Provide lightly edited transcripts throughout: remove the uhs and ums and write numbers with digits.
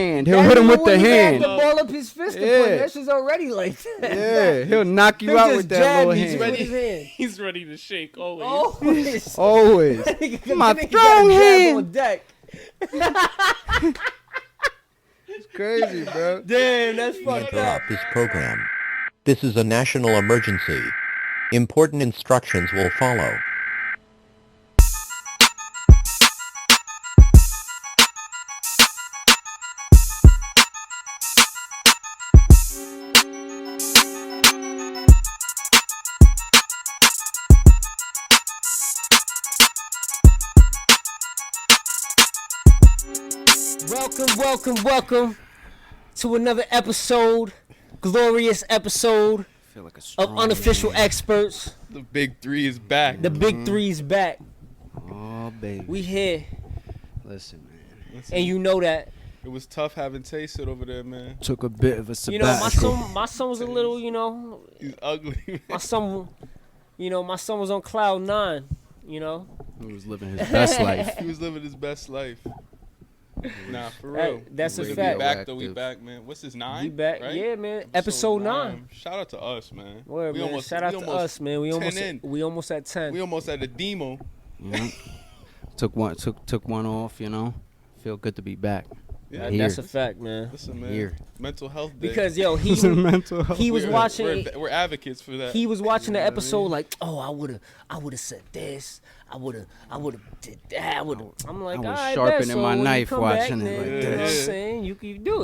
hand. He'll hit him with the hand. The ball up his fist to play. That shit's already like that. Yeah, he'll knock you out with that little hand. He's ready to shake always. Always. My strong hand. On deck. It's crazy, bro. Damn, that's fucked up. Interrupt this program. This is a national emergency. Important instructions will follow. Welcome to another episode, glorious episode of Unofficial Experts. The big three is back. The big three is back. Oh, baby. We here. Listen, man. And you know that. It was tough having Tay sit over there, man. Took a bit of a sabbatical. My son was a little, He's ugly, man. my son was on cloud 9, He was living his best life. He was living his best life. Nah, for real. That's a We fact. back though. We back, man. What's this, 9? We back, right? yeah, man. Episode 9. Shout out to us, man. Word, man. Shout out to us, man. We almost at 10. We almost at the demo. Yeah. Took one off, Feel good to be back. Yeah, that's a fact, man. Listen, man. Here. Mental health day. Because he was we're, watching. We're advocates for that. He was watching the episode like, oh, I would have said this. I would have did that. I'm like, I was all right, sharpening so my when knife you come watching back, it like then, this. You know what I'm saying? You can do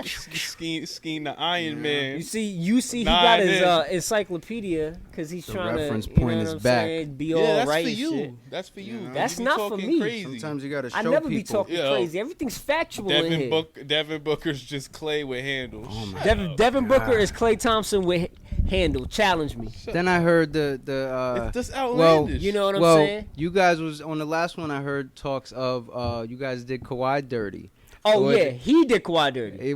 it. Scheme the Iron Man. You see, he got his encyclopedia because he's trying to. Reference point is back. Be all that's right. For you. Shit. That's for you. That's you not for me. Crazy. Sometimes you gotta show I never people. be talking crazy. Everything's factual in here. Devin Booker's just Clay with handles. Oh my Devin Booker is Klay Thompson with handle. Challenge me. Then I heard the it's just outlandish. You know what I'm saying? You guys was on the last one. I heard talks of you guys did Kawhi dirty. Oh yeah, he did Kawhi dirty. Tay. He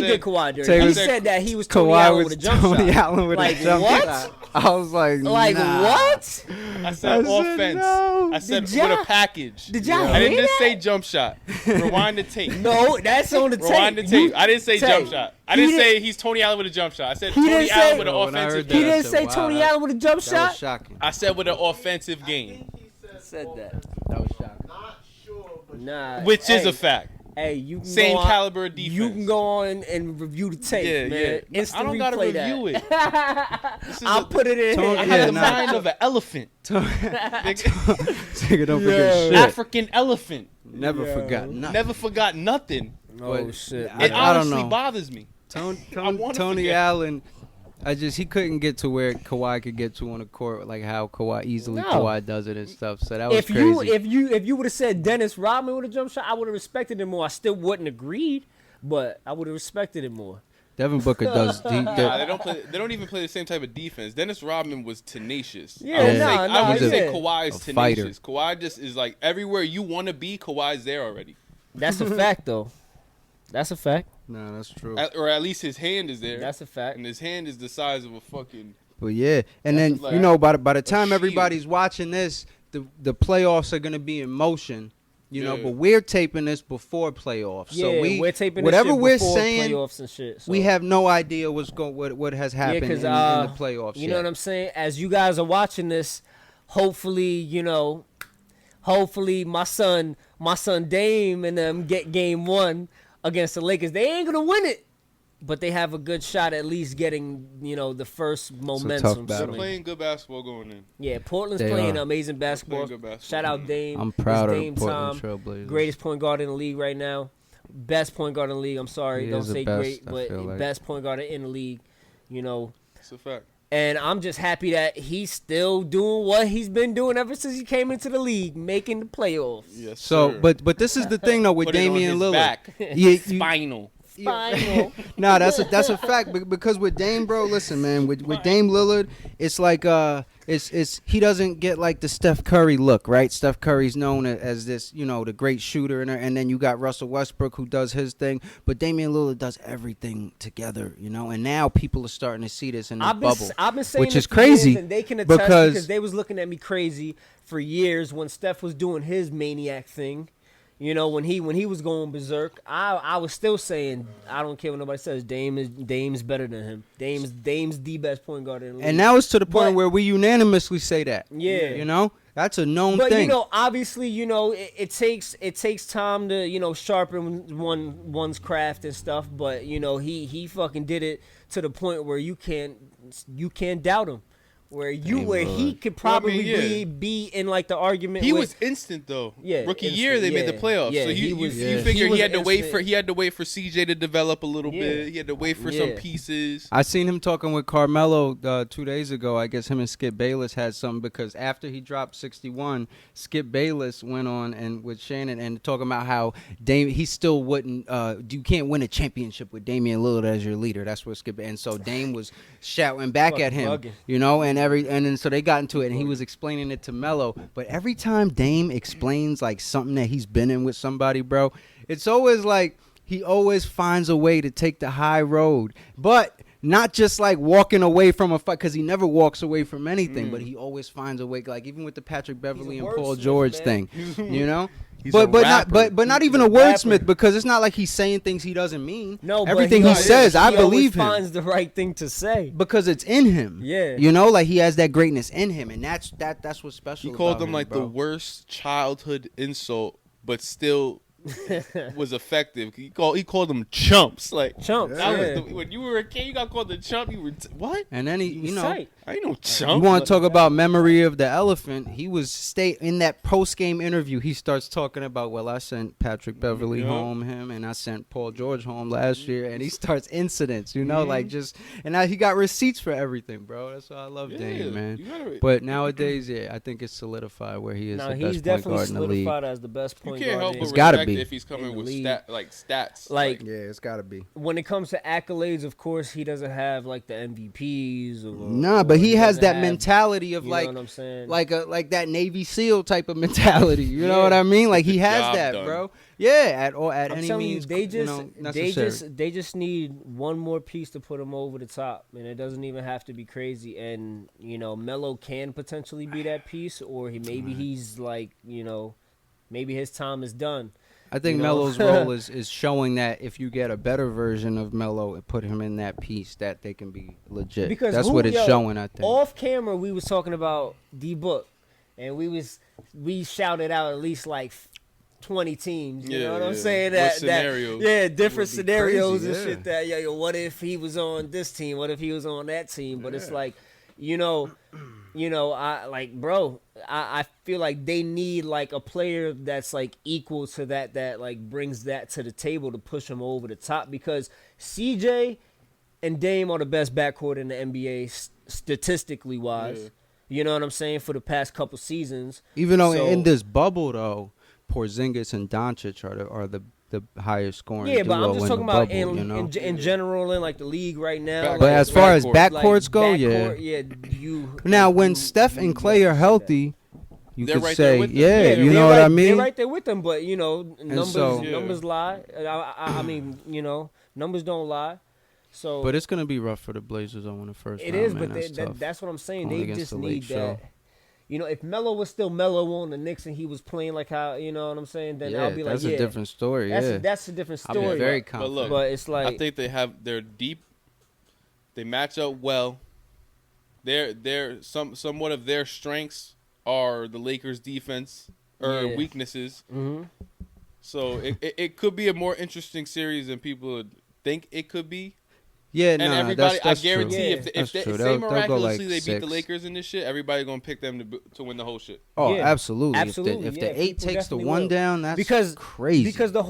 did Kawhi dirty. He said that he was Tony Allen with a jump shot. Allen with like a jump what? shot. I was like, what? I said offense. No. I said with a package. Did y'all I didn't hear just that? say jump shot. Rewind the tape. No, that's on the tape. Rewind the tape. I didn't say jump shot. I didn't say he's Tony Allen with a jump shot. I said Tony Allen with an offensive game. He didn't say Tony Allen with a jump shot? That was shocking. I said with an offensive game. Said that. That was shocking. Not sure, but Nah. Which is a fact. Hey, you can Same go on, caliber of defense. You can go on and review the tape, man. Yeah. Instant I don't gotta replay review that. it. I'll put it in. I have the mind of an elephant. Nigga, don't forget shit. African elephant. Never forgot nothing. Never forgot nothing. Oh shit. It I don't honestly know. bothers me. Tony Allen, he couldn't get to where Kawhi could get to on the court, like how Kawhi does it and stuff. So that was crazy. If you would have said Dennis Rodman with a jump shot, I would have respected it more. I still wouldn't agreed, but I would have respected it more. Devin Booker does. They don't even play the same type of defense. Dennis Rodman was tenacious. Yeah, I would say yeah. Kawhi is tenacious. Kawhi just is like everywhere you want to be. Kawhi's there already. That's a fact, though. That's a fact. No, that's true. Or at least his hand is there. That's a fact. And his hand is the size of a fucking. But yeah, and then like by the time everybody's watching this, the playoffs are gonna be in motion. But we're taping this before playoffs. Yeah, so we're taping whatever this shit we're before saying, playoffs and shit. So. we have no idea what has happened in the playoffs. You know what I'm saying? As you guys are watching this, hopefully, my son Dame and them get game 1 against the Lakers. They ain't gonna win it, but they have a good shot at least getting the first momentum. They're playing good basketball going in. Yeah, Portland's playing amazing basketball. Shout out Dame. I'm proud of Dame Portland Tom, Trailblazers. Greatest point guard in the league right now. Best point guard in the league. I'm sorry, don't say great, but best point guard in the league. It's a fact. And I'm just happy that he's still doing what he's been doing ever since he came into the league, making the playoffs. Yes, so, sir. but this is the thing though with Put it on Damian his Lillard. back. Spinal. Final. No, that's a fact because with Dame, bro, listen, man, with Dame Lillard, it's like it's he doesn't get like the Steph Curry look, right? Steph Curry's known as this, the great shooter, and then you got Russell Westbrook who does his thing, but Damian Lillard does everything together, and now people are starting to see this in the bubble, I've been saying which is for crazy, years, and they can attest because they was looking at me crazy for years when Steph was doing his maniac thing. You know, when he was going berserk, I was still saying I don't care what nobody says. Dame's better than him. Dame's the best point guard in the league. And now it's to the point But- where we unanimously say that. Yeah. You know? That's a known But thing. you know, obviously, you know, it takes time to, you know, sharpen one's craft and stuff. But you know, he fucking did it to the point where you can't doubt him. Where he could probably be in like the argument. He with, was instant though. Yeah, rookie instant, year they made the yeah. playoffs. Yeah, so he you was- figure was he had to wait instant. for CJ to develop a little Yeah. bit. He had to wait for some Yeah. pieces. I seen him talking with Carmelo 2 days ago. I guess him and Skip Bayless had something because after he dropped 61, Skip Bayless went on and with Shannon and talking about how he still wouldn't. You can't win a championship with Damian Lillard as your leader. That's what Skip. And so Dame was shouting back Fucking at him, bugging. you know, and then so they got into it and he was explaining it to Melo. But every time Dame explains like something that he's been in with somebody, bro, it's always like he always finds a way to take the high road, but not just like walking away from a fight because he never walks away from anything, but he always finds a way. Like even with the Patrick Beverly and Paul wordsmith, George man. thing, you know. He's but a but not rapper. but not even a wordsmith because it's not like he's saying things he doesn't mean. No, but everything he he always- says, I he always believe him finds the right thing to say. because it's in him. Yeah. you know, like he has that greatness in him, and that's what's special. He called about them him, like bro. the worst childhood insult, but still was effective. He called them chumps. Like Chumps, that yeah. was when you were a kid, you got called a chump. You were what? And then he, He was you know, tight. I ain't no you chump. want to talk about memory of the elephant? He was in that post game interview. He starts talking about, well, I sent Patrick Beverly Yeah. home, and I sent Paul George home last year, and he starts incidents, you know, like just, and now he got receipts for everything, bro. That's why I love Yeah, Dame, man. you gotta- But nowadays, yeah, I think it's solidified where he is No, the he's best point definitely guard in the league. solidified as the best You point can't guard. help in- but It's gotta respect be. it if he's coming the with league. stats. Like- Yeah, it's got to be. when it comes to accolades, of course, he doesn't have like the MVPs. Nah, but he has that mentality of You like, know what I'm saying? like that Navy SEAL type of mentality. You know Yeah. what I mean? Like he has Job that, done. bro. Yeah, at I'm any telling means, you, they necessary. they just need one more piece to put him over the top, and it doesn't even have to be crazy. And you know, Melo can potentially be that piece, or he's like, you know, maybe his time is done. I think you know? Melo's role is showing that if you get a better version of Melo and put him in that piece, that they can be legit. Because that's what it's showing, I think. Off camera, we was talking about D Book, and we shouted out at least like 20 teams. You Yeah, know what I'm yeah. saying? What That scenarios? yeah, different be scenarios crazy, and yeah. shit. That yo, what if he was on this team? What if he was on that team? But it's like, you know, I like, bro. I feel like they need like a player that's like equal to that like brings that to the table to push him over the top, because CJ and Dame are the best backcourt in the NBA statistically wise. Yeah. You know what I'm saying, for the past couple seasons. Even though So- in this bubble, though, Porzingis and Doncic are the highest scoring Yeah, duo but I'm just in talking the about bubble, you know? in general in like the league right now. Back- But like, as far as backcourt. backcourts go, backcourt, yeah. you Now, when you- Steph you and Clay are definitely see that. healthy, you They're could right there say, with them. yeah, Yeah, you they're know what I right- mean? They're right there with them, but you know, numbers so- Yeah. numbers lie. I mean, you know, numbers don't lie. So But it's gonna be rough for the Blazers on the first it round, is, man. but That's tough. that's what I'm saying. Going They against just the late need show. that. You know, if Melo was still Melo on the Knicks and he was playing like how, you know what I'm saying, then Yeah, I'll be like, that's yeah, a different story. that's Yeah, that's a different I'll be story. very But confident. look, But it's like, I think they're deep. They match up well. Somewhat of their strengths are the Lakers' defense or Yeah. weaknesses. mhm. So it could be a more interesting series than people would think it could be. yeah, And nah, everybody, that's I guarantee, true. Yeah. if That's they true. say They'll go miraculously like they beat the 6. Lakers in this shit, everybody gonna pick them to win the whole shit. Oh, Yeah. absolutely. Absolutely, If yeah, the 8 people takes the definitely 1 will. down, that's Because- crazy. because the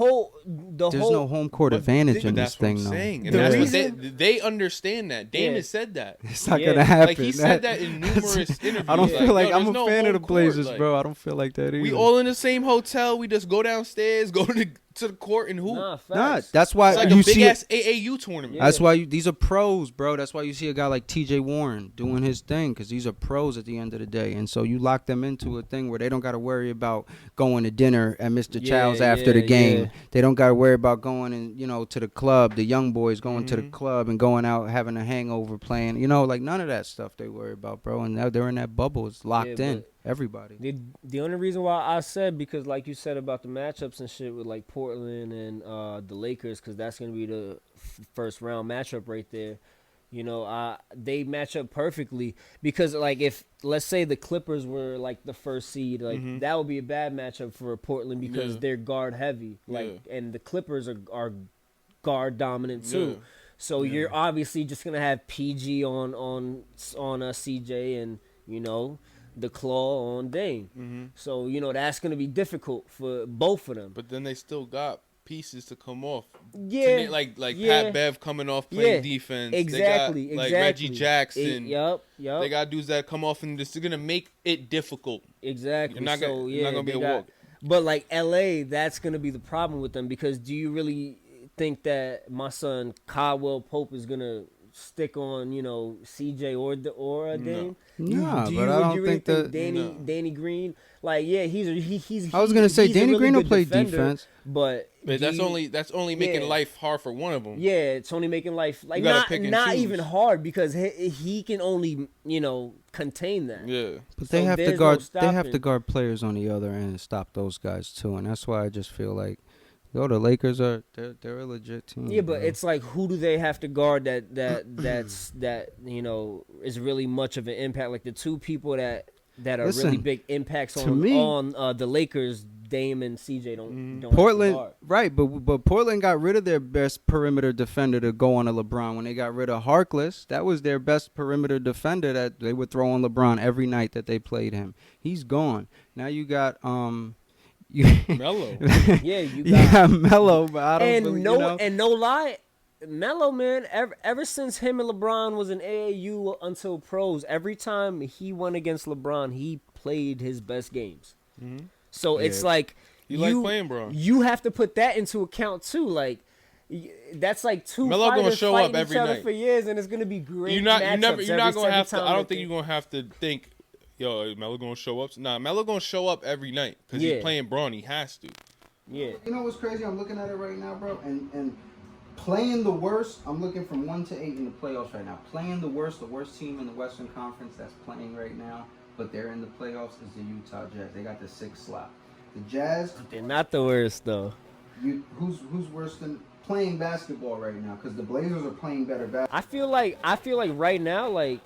there's no home court but advantage But in this that's what thing, I'm though. saying, and The that's reason- what they understand that. Dame Yeah. has said that. It's not Yeah. gonna happen. Like he said that in numerous interviews. I don't feel like yo, I'm there's a no fan of home the Blazers, court. Like, bro. I don't feel like that either. We all in the same hotel. We just go downstairs, go to the court and hoop. Nah, Nah, facts. that's why It's like you a big see. ass AAU tournament. Yeah. That's why these are pros, bro. That's why you see a guy like T.J. Warren doing his thing, because these are pros at the end of the day. And so you lock them into a thing where they don't got to worry about going to dinner at Mr. Yeah, Chow's after the yeah, game. yeah. They don't got to worry about going and to the club. The young boys going to the Mhm. club and going out having a hangover playing. Like none of that stuff they worry about, bro. And now they're in that bubble. It's locked Yeah, in. but everybody. The only reason why I said, because like you said about the matchups and shit with like Portland and the Lakers, because that's gonna be the first round matchup right there. You know, they match up perfectly because like if let's say the Clippers were like the first seed, like that would be a bad matchup for Portland because they're guard heavy, like and the Clippers are guard dominant too. Yeah. So you're obviously just gonna have PG on CJ and you know the claw on Dame. So you know that's gonna be difficult for both of them. But then they still got pieces to come off. Yeah, Like yeah. Pat Bev coming off playing defense. Exactly, they got, like exactly. Reggie Jackson. Yep. They got dudes that come off and just gonna make it difficult. Exactly. You're not gonna be a walk. But like LA, that's gonna be the problem with them because do you really think that my son Caldwell Pope is gonna stick on CJ or Dame? Nah, but I don't think that Danny Green, like he's. I was gonna say he's a Danny really Green will good play defender, defense, but that's only making life hard for one of them. Yeah, it's only making life like You gotta pick and not choose. even hard because he can only contain that. Yeah, but they So have to there's guard. no They have to stopping. guard players on the other end and stop those guys too, and that's why I just feel like, the Lakers they're a legit team. Yeah, but bro. it's like who do they have to guard that is really much of an impact? Like the two people that are Listen, really big impacts to on me- the Lakers, Dame and CJ don't have to Portland, guard. right? But Portland got rid of their best perimeter defender to go on a LeBron when they got rid of Harkless. That was their best perimeter defender that they would throw on LeBron every night that they played him. He's gone. Now you got Melo. Yeah, you you got got Melo, but I don't and believe, no lie, Melo, man, ever since him and LeBron was in AAU until pros, every time he went against LeBron, he played his best games. So it's like You like playing, bro. You have to put that into account too. Like that's like two Melo gonna fighters show up fighting every each other night. for years, and it's gonna be great. You're not matchups gonna have to. time I don't that think they- you're gonna have to think, yo, is Melo gonna show up? Nah, Melo gonna show up every night because Yeah. he's playing Braun. He has to. Yeah. You know what's crazy? I'm looking at it right now, bro, and playing the worst. I'm looking from 1 to 8 in the playoffs right now. Playing the worst team in the Western Conference that's playing right now, but they're in the playoffs is the Utah Jazz. They got the 6th slot. The Jazz, They're not the worst though. who's worse than playing basketball right now? Because the Blazers are playing better basketball, I feel like right now, like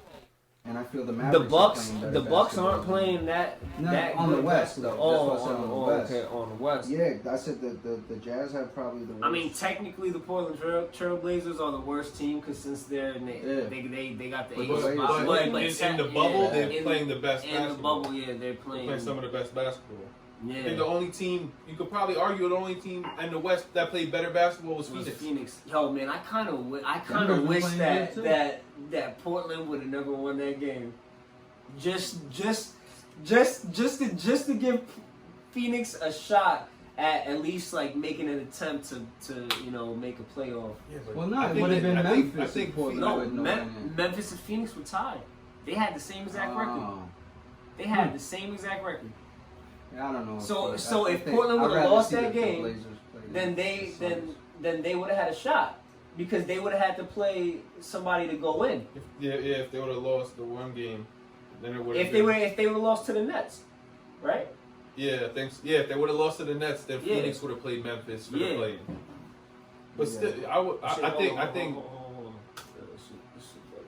and I feel the the Mavericks Bucks, are playing better the Bucks basketball aren't than them. playing that No, that on the good West, though. basketball. That's what I said, on the West. Okay, on the West. Yeah, I said the Jazz have probably the worst. I mean, technically, the Portland Trailblazers are the worst team because since they got the But- eighth but spot. in the bubble, they're in playing the best In the basketball. bubble, yeah, they're playing. the best basketball. Yeah. I think the only team you could probably argue the only team in the West that played better basketball was was Phoenix. Phoenix. Yo, man, I kind of Denver's wish been playing that good, too. that Portland would have never won that game. Just to give Phoenix a shot at least like making an attempt to make a playoff. Well, no, it would have been Memphis. I think Portland No, wouldn't have won Memphis and Phoenix were tied. They had the same it. exact record. Oh. They had the same exact record. Yeah, I don't know. So I if think- Portland I'd would have rather lost see that the game, Blazers play then they would have had a shot because they would have had to play somebody to go in. If they would have lost the one game, then it would have. If they would have lost to the Nets, right? If they would have lost to the Nets, then Yeah. Phoenix would have played Memphis for Yeah. the play. But Yeah. still, I think. Hold on. This shit better.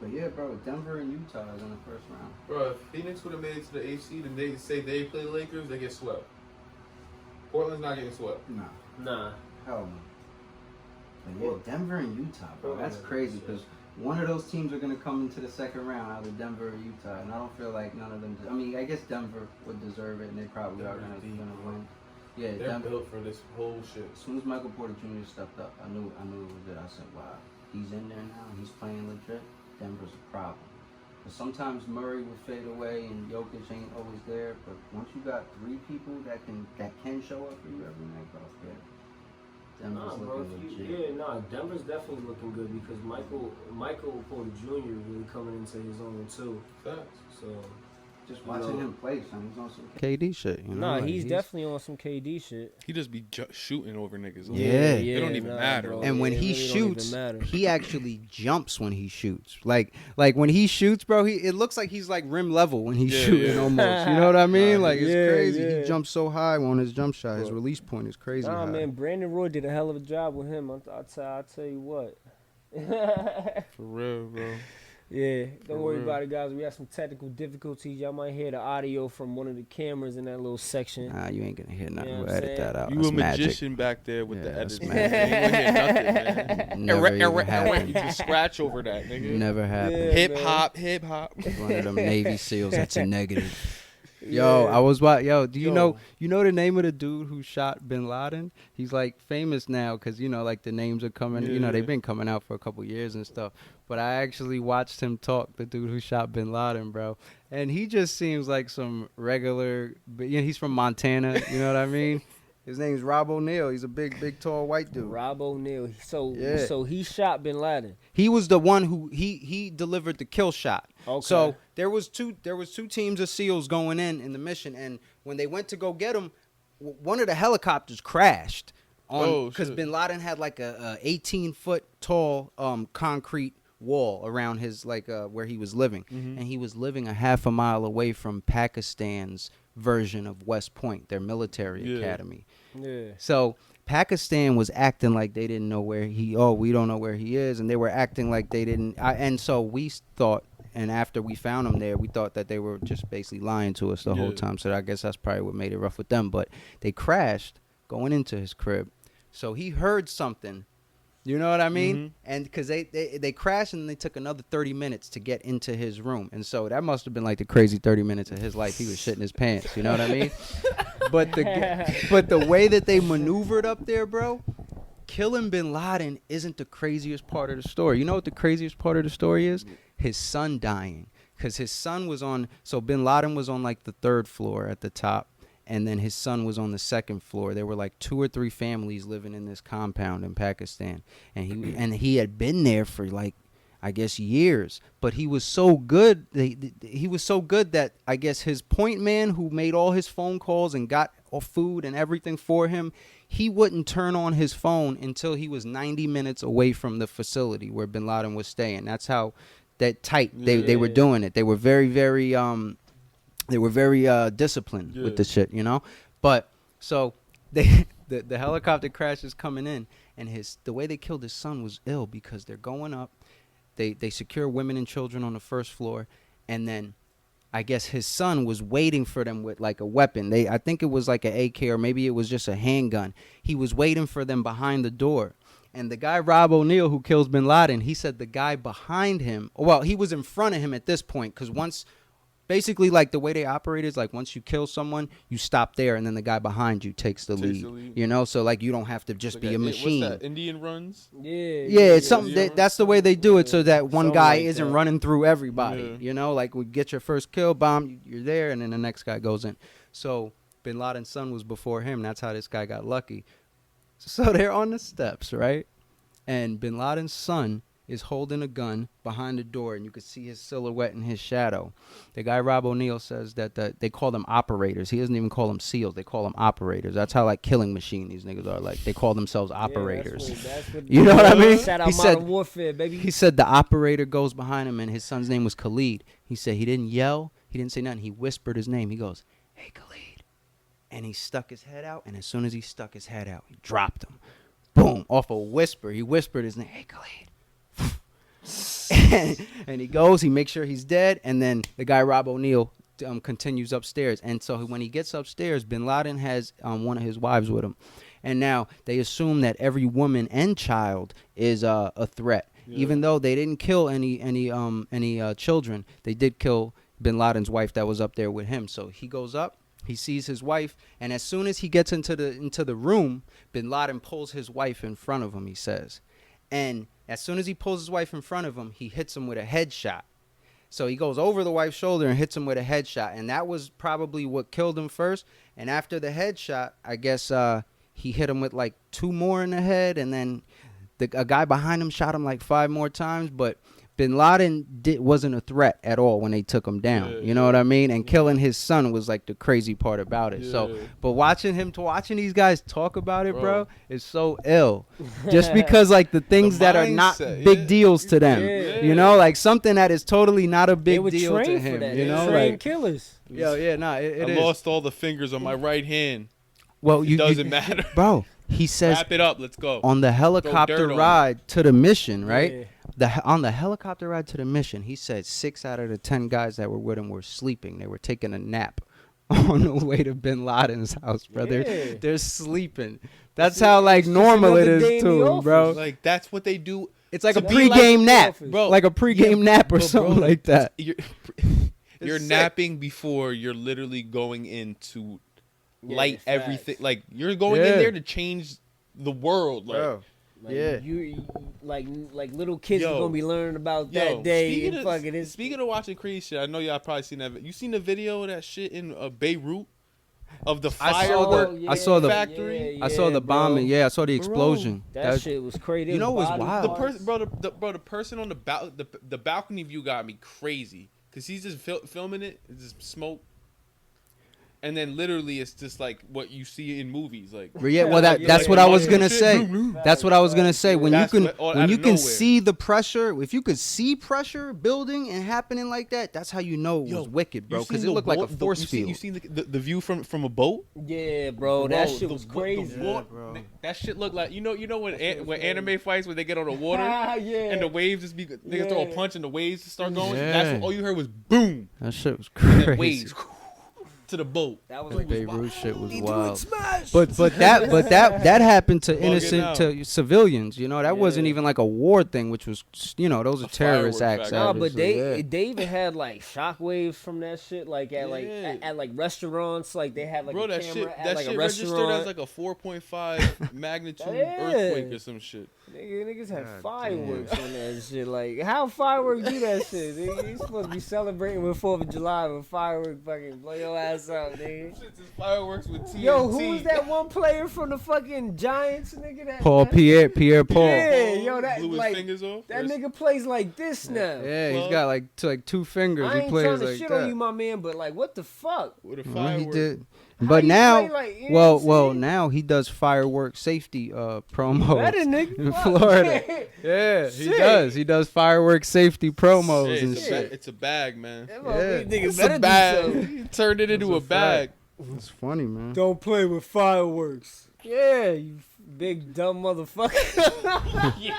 But yeah, bro, Denver and Utah is in the first round. Bro, if Phoenix would have made it to the eighth seed and they say they play the Lakers, they get swept. Portland's not getting swept. Nah, Nah. hell no. But yeah, Denver and Utah, bro, that's crazy because one of those teams are gonna come into the second round, either Denver or Utah, and I don't feel like none of them. I mean, I guess Denver would deserve it, and they probably are gonna win. Yeah, They're Denver. built for this whole shit. As soon as Michael Porter Jr. stepped up, I knew it was it. I said, wow, he's in there now and he's playing legit. Denver's a problem. But sometimes Murray will fade away and Jokic ain't always there. But once you got 3 people that can show up for you every night, bro, yeah, Denver's looking legit. Denver's definitely looking good because Michael Porter Jr. really coming into his own too. Facts. So Just watching him play, son. He's on some KD shit. You know? Nah, Like, he's definitely on some KD shit. He just be shooting over niggas. Yeah. It don't even matter. bro. And when It he really don't even shoots, matter. he actually jumps when he shoots. Like when he shoots, bro, it looks like he's like rim level when he's Yeah, shooting yeah. almost. You know what I mean? Nah, Like it's yeah, crazy. yeah. He jumps so high on his jump shot. His Bro. release point is crazy Nah, high. man, Brandon Roy did a hell of a job with him. I'll tell you what. For real, bro. Yeah, don't worry real. about it, guys. We have some technical difficulties. Y'all might hear the audio from one of the cameras in that little section. Nah, you ain't gonna hear nothing. Yeah, We'll I'm edit saying. that out. You That's a magician back there with Yeah, the that's edits. magic. Man. You ain't gonna hear nothing, man. Never even happened. You just scratch over that, nigga. Never happened. Yeah. Hip hop, hip hop. One of them Navy SEAls. That's a negative. Yeah. Yo, I was Yo, do you Yo. know the name of the dude who shot Bin Laden? He's like famous now because like the names are coming. Yeah. They've been coming out for a couple years and stuff. But I actually watched him talk. The dude who shot Bin Laden, bro, and he just seems like some regular. But he's from Montana. You know what I mean? His name's Rob O'Neill. He's a big, tall white dude. Rob O'Neill. So Yeah. so he shot Bin Laden. He was the one who he delivered the kill shot. Okay. So there was two teams of SEALs going in the mission, and when they went to go get him, one of the helicopters crashed on because shit. Bin Laden had like a 18-foot tall concrete wall around his where he was living, and he was living a half a mile away from Pakistan's version of West Point, their military academy. Yeah. So Pakistan was acting like they didn't know where we don't know where he is, and they were acting like they didn't. And so we thought, and after we found him there, we thought that they were just basically lying to us the whole time. So I guess that's probably what made it rough with them. But they crashed going into his crib, so he heard something. You know what I mean? And because they crashed and they took another 30 minutes to get into his room. And so that must have been like the crazy 30 minutes of his life. He was shitting his pants. You know what I mean? But the way that they maneuvered up there, bro, killing Bin Laden isn't the craziest part of the story. You know what the craziest part of the story is? His son dying. Because his son was so Bin Laden was on like the 3rd floor at the top. And then his son was on the 2nd floor. There were like 2 or 3 families living in this compound in Pakistan, and he had been there for like, I guess, years. But he was so good. He was so good that I guess his point man, who made all his phone calls and got all food and everything for him, he wouldn't turn on his phone until he was 90 minutes away from the facility where Bin Laden was staying. That's how that tight they were doing it. They were very, very They were very disciplined with the shit, But so the helicopter crash is coming in, and the way they killed his son was ill because they're going up. They secure women and children on the 1st floor, and then I guess his son was waiting for them with like a weapon. I think it was like an AK or maybe it was just a handgun. He was waiting for them behind the door. And the guy, Rob O'Neill, who kills Bin Laden, he said the guy behind him, well, he was in front of him at this point because basically, like, the way they operate is, like, once you kill someone, you stop there, and then the guy behind you takes the lead. So, like, you don't have to just be a machine. What's that, Indian runs? Yeah, it's something that's the way they do it, so that one Something guy like isn't that. running through everybody. Like, we get your first kill, bomb, you're there, and then the next guy goes in. So Bin Laden's son was before him. That's how this guy got lucky. So they're on the steps, right? And Bin Laden's son is holding a gun behind the door, and you could see his silhouette and his shadow. The guy, Rob O'Neill, says that they call them operators. He doesn't even call them SEALs. They call them operators. That's how, like, killing machine these niggas are. Like, they call themselves operators. That's what You know what I mean? Shout out He Modern said- Warfare, baby. He said the operator goes behind him, and his son's name was Khalid. He said he didn't yell. He didn't say nothing. He whispered his name. He goes, "Hey, Khalid." And he stuck his head out, and as soon as he stuck his head out, he dropped him. Boom, off a whisper. He whispered his name, "Hey, Khalid." And he goes, he makes sure he's dead, and then the guy Rob O'Neill continues upstairs. And so when he gets upstairs, Bin Laden has one of his wives with him, and now they assume that every woman and child is a threat. Even though they didn't kill any children, they did kill Bin Laden's wife that was up there with him. So he goes up, he sees his wife, and as soon as he gets into the room, Bin Laden pulls his wife in front of him, he says. And as soon as he pulls his wife in front of him, he hits him with a headshot. So he goes over the wife's shoulder and hits him with a headshot. And that was probably what killed him first. And after the headshot, I guess he hit him with like 2 more in the head. And then a guy behind him shot him like 5 more times. But Bin Laden wasn't a threat at all when they took him down. Yeah, you know what I mean? And killing his son was like the crazy part about it. So, Yeah. but watching these guys talk about it, bro, Bro. is so ill. Just because like the things that are not mindset, big yeah. deals to them, Yeah. you know, like something that is totally not a They big would deal train to for him. that. You They know, train like killers. it I is. lost all the fingers on my right hand. Well, It doesn't matter. bro. He says Wrap it up. Let's go. on the helicopter dirt on ride to the mission, right? Yeah. On the helicopter ride to the mission, he said 6 out of the 10 guys that were with him were sleeping. They were taking a nap on the way to Bin Laden's house, bro. Yeah. They're sleeping. That's how like it's just normal it another day is in the too, bro. Like that's what they do. It's like a to be pregame like- nap, Bro, like a pregame nap or but something bro, like that. You're sick. napping before you're literally going into Yeah, light facts. everything. Like you're going Yeah. in there to change the world. Like, Like, Yeah. you like little kids Yo. are gonna be learning about yo, that day. speaking And of, fucking it's speaking of watching crazy shit, I know y'all probably seen that. You seen the video of that shit in Beirut of the I saw the- firework I saw the- factory. I saw the bro. bombing. Yeah, I saw the explosion. That shit was crazy. You know what's Body wild? The parts. person, the person on the balcony view got me crazy because he's just filming it. It's just smoke, and then literally it's just like what you see in movies. Like Yeah, well, Like, that's like what I was mushroom gonna shit. say. That's what I was gonna Facts, say. When you That's can, what- all out when you of can nowhere. see the pressure, if you could see pressure building and happening like that, that's how you know it Yo, was wicked, bro. you Because seen it the looked like a wa- the- force you field. seen the view from a boat? Yeah, bro, that shit the was wa- crazy. The wa- bro. That shit looked like you know when shit was when crazy. anime fights when they get on the water Ah, yeah. and the waves just be they throw a Yeah. punch and the waves just start going. Yeah. That's what all you heard was boom That shit was and crazy. waves to the boat. That was The like Beirut shit was Need to wild. smash. But that happened to Bugging innocent out. to civilians. You know, that wasn't Yeah. even like a war thing, which was those are A terrorist firework acts. factory. Nah, but obviously, they even had like shockwaves from that shit, like at like Yeah. at like restaurants, like they had like Bro, a that camera shit at that like shit a registered restaurant. as like a 4.5 magnitude Yeah. earthquake or some shit. Niggas had God fireworks on that shit. Like, how fireworks do that shit? Nigga, you supposed to be celebrating with 4th of July with fireworks fucking blow your ass out, nigga. Shit's just fireworks with TNT. Yo, who was that one player from the fucking Giants, nigga? Paul Pierre Paul. Yeah, yo, that blew his like fingers off. that nigga plays like this now. Yeah, he's Well, got like two fingers. I He ain't plays trying to like shit that. on you, my man, but like, what the fuck? with a Well, he firework. did. How But you now, play like- you know what I'm saying? now he does firework safety promos Better, nigga. in Fuck. Florida. Yeah, he Shit. does. He does firework safety promos Hey, and it's, shit. it's a bag, man. That Yeah. motherfucker nigga It's better a do bag. something. He turned it into a That's a bag. It's funny, man. Don't play with fireworks. Yeah, you big dumb motherfucker. yeah.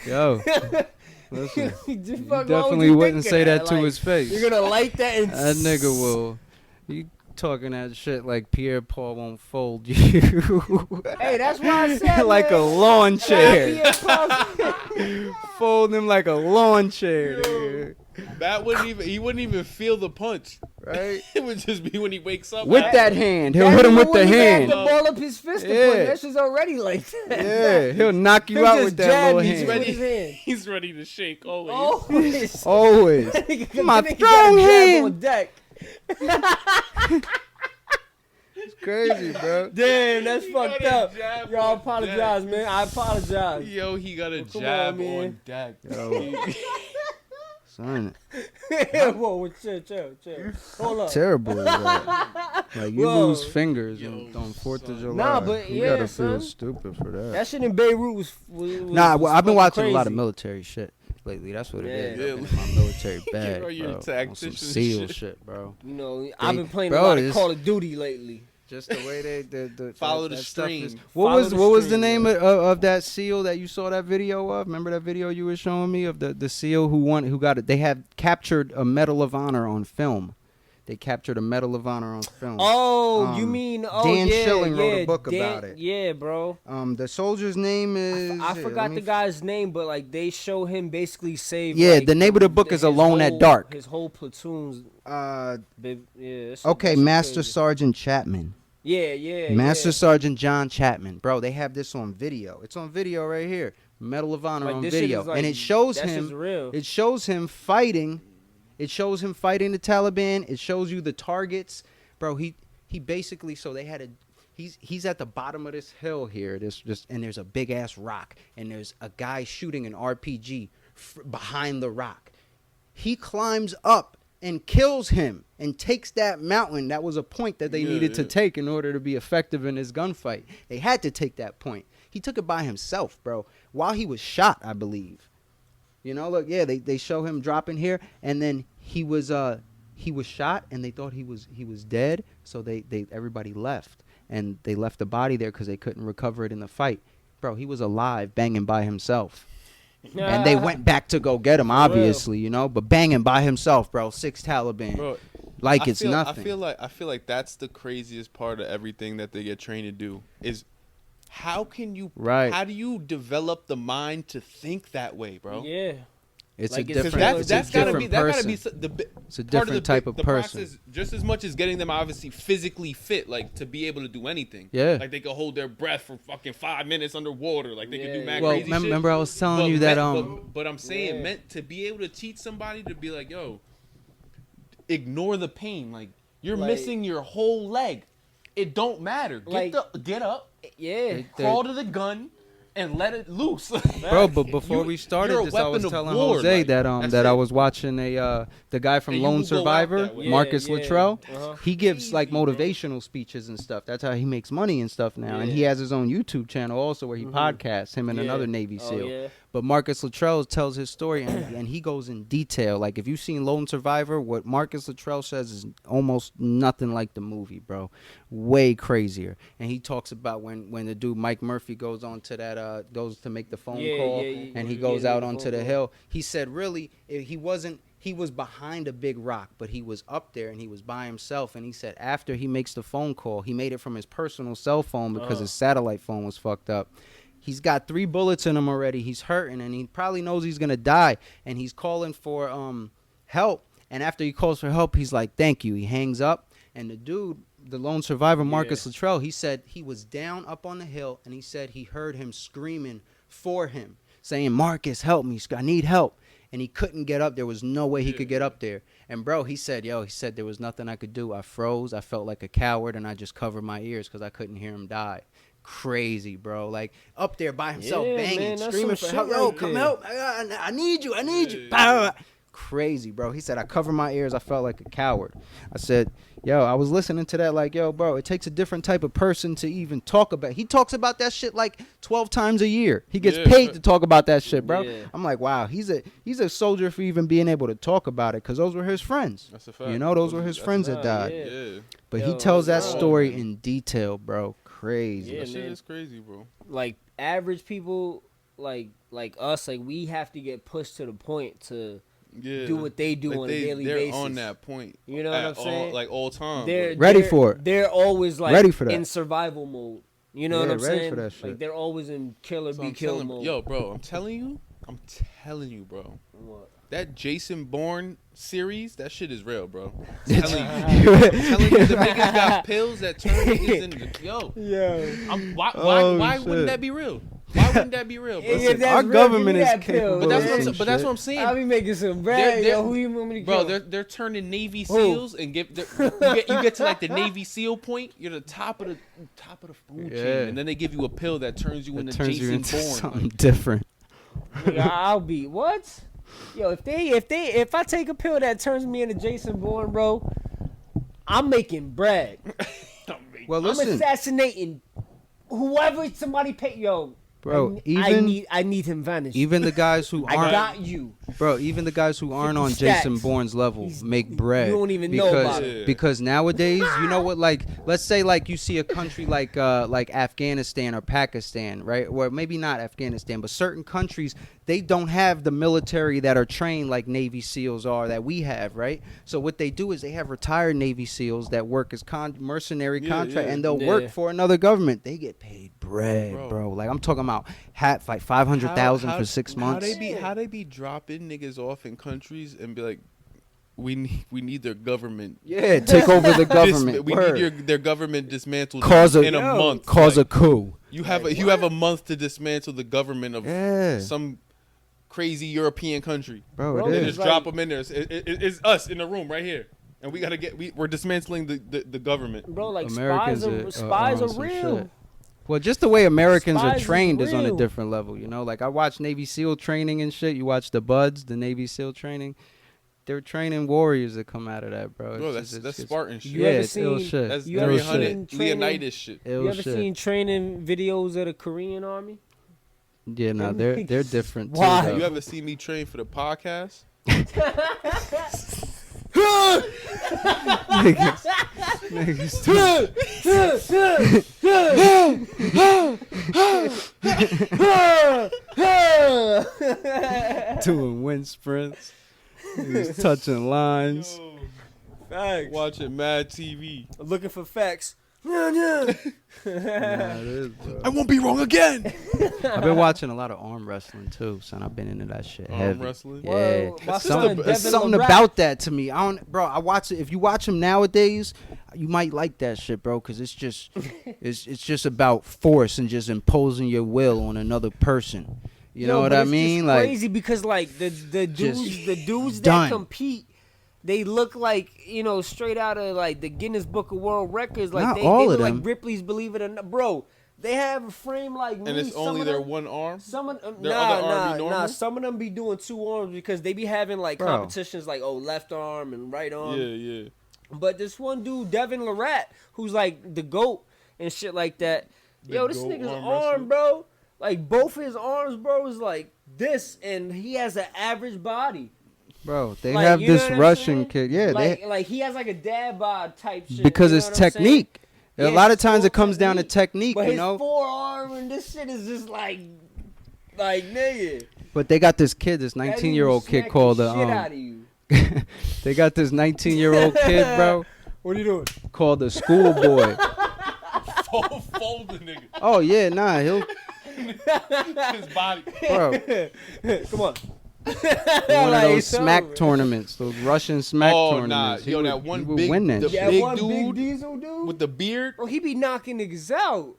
Yo, listen, You definitely wouldn't say that to his face. You're gonna light that and That nigga will. You talking that shit like Pierre Paul won't fold you. Hey, that's why I said like a man. lawn chair. Pierre Paul- Fold him like a lawn chair, nigga. That wouldn't even. He wouldn't even feel the punch. Right? It would just be when he wakes up. With man. that hand, he'll That hit him nigga with the wouldn't even hand. have to ball up his fist to Yeah. punch. That shit's already like that. Yeah, he'll knock you He out just with that jabbed little me hand. with Ready. his hand. He's ready to shake always. Always. Always. Nigga, My nigga strong got a jab hand. on deck. It's crazy, bro. Damn, that's He fucked got a up. jab Y'all on apologize, deck. man. I apologize. Yo, he got a come jab on, man. on deck. Yo. Son, Whoa, chill. Hold up. terrible. Like you Whoa. lose fingers Yo, on 4th of son. July. Nah, but you yeah, gotta feel son. stupid for that. That shit in Beirut was Nah, well, I've been fucking watching a lot of crazy. military shit lately. That's what it is. Yeah. I've been in my military bag, Bro, you're a bro. On some tactician SEAL shit. shit, bro. You know, I've been playing bro, a lot of this- Call of Duty lately. Just the way the Follow that the stuff stream. is- Follow What was the what was the stream, name man. of that SEAL that you saw that video of? Remember that video you were showing me of the SEAL who got it? They had captured a Medal of Honor on film. They captured a Medal of Honor on film. Oh, you Um, mean Dan yeah, Schilling wrote a yeah, book Dan- about it. Yeah, bro. The soldier's name is I here, forgot let me the guy's name, but like they show him basically save. Yeah, like, the name of the book is his Alone at whole- Dark. His whole platoon's. Uh, Yeah. that shit- okay, that shit Master crazy. Sergeant Chapman. Yeah. Master Sergeant John Chapman. Bro, they have this on video. It's on video right here. Medal of Honor Like, on this shit video. is, like, And it shows that shit's him real. It shows him fighting. It shows him fighting the Taliban. It shows you the targets. Bro, he basically so they had a he's at the bottom of this hill here. And there's a big ass rock and there's a guy shooting an RPG behind the rock. He climbs up and kills him and takes that mountain. That was a point that they needed to take in order to be effective in this gunfight. They had to take that point. He took it by himself, bro, while he was shot, I believe. You know, look, yeah, they show him dropping here, and then he was shot, and they thought he was dead, so they everybody left, and they left the body there because they couldn't recover it in the fight. Bro, he was alive, banging by himself. And they went back to go get him, obviously, you know, but banging by himself, bro. 6 Taliban, Bro, it's nothing. I feel like that's the craziest part of everything that they get trained to do is how do you develop the mind to think that way, bro? Yeah. It's Like, a it's different. That's gotta be It's a different type of person. Process, just as much as getting them obviously physically fit, like to be able to do anything. Yeah. Like they could hold their breath for fucking 5 minutes underwater. Like they could do mad Well, crazy shit. remember I was telling you that But I'm saying meant to be able to teach somebody to be like, yo, ignore the pain. Like you're missing your whole leg. It don't matter. Get up. Yeah. Crawl to the gun. And let it loose, bro. But before we started this, I was telling Jose that I was watching the guy from Lone Survivor, Marcus Luttrell. He gives like motivational speeches and stuff. That's how he makes money and stuff now. And he has his own YouTube channel also where he podcasts, him and another Navy SEAL. But Marcus Luttrell tells his story and he goes in detail. Like if you've seen Lone Survivor, what Marcus Luttrell says is almost nothing like the movie, bro. Way crazier. And he talks about when the dude Mike Murphy goes on to that goes to make the phone call and he goes out onto the hill. He said really he was behind a big rock, but he was up there and he was by himself. And he said after he makes the phone call, he made it from his personal cell phone because his satellite phone was fucked up. He's got 3 bullets in him already. He's hurting, and he probably knows he's going to die. And he's calling for help. And after he calls for help, he's like, thank you. He hangs up. And the dude, the lone survivor, Marcus Luttrell, he said he was down up on the hill, and he said he heard him screaming for him, saying, Marcus, help me. I need help. And he couldn't get up. There was no way he could get up there. And, bro, he said there was nothing I could do. I froze. I felt like a coward, and I just covered my ears because I couldn't hear him die. Crazy, bro. Like up there by himself, banging, screaming for help. Yo, come help. I need you. I need you. Crazy, bro. He said, I covered my ears. I felt like a coward. I said, yo, I was listening to that like, yo, bro, it takes a different type of person to even talk about. He talks about that shit like 12 times a year. He gets paid to talk about that shit, bro. Yeah. I'm like, wow, he's a soldier for even being able to talk about it because those were his friends. That's a fact. You know, those were his friends that died. Yeah. But he tells that story in detail, bro. Crazy. Yeah, that shit is crazy, bro. Like average people, like us, like we have to get pushed to the point to do what they do on a daily basis. They're on that point. You know what I'm saying? Like all time. They're ready for it. They're always like ready for that. In survival mode. You know what I'm saying? For that shit. Like they're always in kill or be killed mode. Yo, bro, I'm telling you, bro. What? That Jason Bourne series, that shit is real, bro. I'm telling you, the niggas got pills that turn niggas into why wouldn't that be real? Why wouldn't that be real, bro? Our government is capable. But that's what I'm saying. I'll be making some bread. Who you want me to kill? Bro, they're turning Navy SEAls and you get to like the Navy SEAL point. You're the top of the food chain, and then they give you a pill that turns you into Jason Bourne. Something different. I'll be what? Yo, if I take a pill that turns me into Jason Bourne, bro, I'm making bread. Well, listen, I'm assassinating whoever somebody pay. Yo, bro, I need him vanished. Even the guys who aren't, I got you, bro. Even the guys who aren't on Jason Bourne's level make bread. You don't even know about it. Because nowadays, you know what? Like, let's say like you see a country like Afghanistan or Pakistan, right? Or maybe not Afghanistan, but certain countries, they don't have the military that are trained like Navy SEALs are that we have, right? So what they do is they have retired Navy SEAls that work as mercenary contract, and they'll work for another government. They get paid bread, bro. Like I'm talking about like $500,000 for 6 months. How they be dropping niggas off in countries and be like, we need their government. Yeah, take over the government. We need their government dismantled in a month. Cause a coup. You have a month to dismantle the government of some crazy European country. Bro, they just drop them in there. It's us in the room right here, and we're dismantling the government. Bro, like spies are real. Well, just the way Americans are Spies is trained is on a real. different level, you know? Like, I watch Navy SEAL training and shit. You watch the Buds, the Navy SEAL training. They're training warriors that come out of that, bro. Bro, It's that's just- Spartan shit. You yeah, ever it's ill seen- shit. That's You ever Ill seen Leonidas, training- Leonidas shit. Ill You ever shit. seen training videos of the Korean Army? Yeah, no, Them they're niggas- different too. Why? though. You ever see me train for the podcast? Niggas doing wind sprints. Niggas touching lines. Facts. Watching Mad TV. Looking for facts. Nah, it is, bro. I won't be wrong again. I've been watching a lot of arm wrestling too, son. I've been into that shit. Arm heavy. wrestling? Yeah, Whoa, my That's son just Devin it's something LaRack- about that to me. I don't, bro. I watch it. If you watch him nowadays, you might like that shit, bro. Cause it's just, it's just about force and just imposing your will on another person. You know Yo, what but I it's mean? just Like, crazy because like the Just dudes that done. compete, they look like straight out of like the Guinness Book of World Records. Like Not they all look of like them. Ripley's Believe It or Not, bro. They have a frame like me. And it's Some only of their them- one arm? Some of Their other arm be nah. normal? Some of them be doing two arms because they be having like Bro. competitions like left arm and right arm. Yeah. But this one dude, Devin LaRack, who's like the GOAT and shit like that. The Yo, this GOAT nigga's arm arm, wrestler? bro. Like both his arms, bro, is like this, and he has an average body. bro, they Like, have you know this what I'm Russian saying? kid. Yeah, like he has like a dad bod type shit. because you know it's what I'm saying? technique. Yeah, a lot of it's times full it comes down to technique, But you his know. forearm and this shit is just like nigga. But they got this kid, this that dude 19-year-old smack kid called the shit out of you. they got this 19-year-old kid, bro, What are you doing? called the schoolboy. Fold the nigga. Oh yeah, nah, he'll His body. bro Come on. one of Like, those it's smack over. tournaments, those Russian smack Oh, tournaments. nah. He Yo, would- that one he would big- win that the shit. That big one dude big diesel dude. With the beard? Bro, he be knocking niggas out.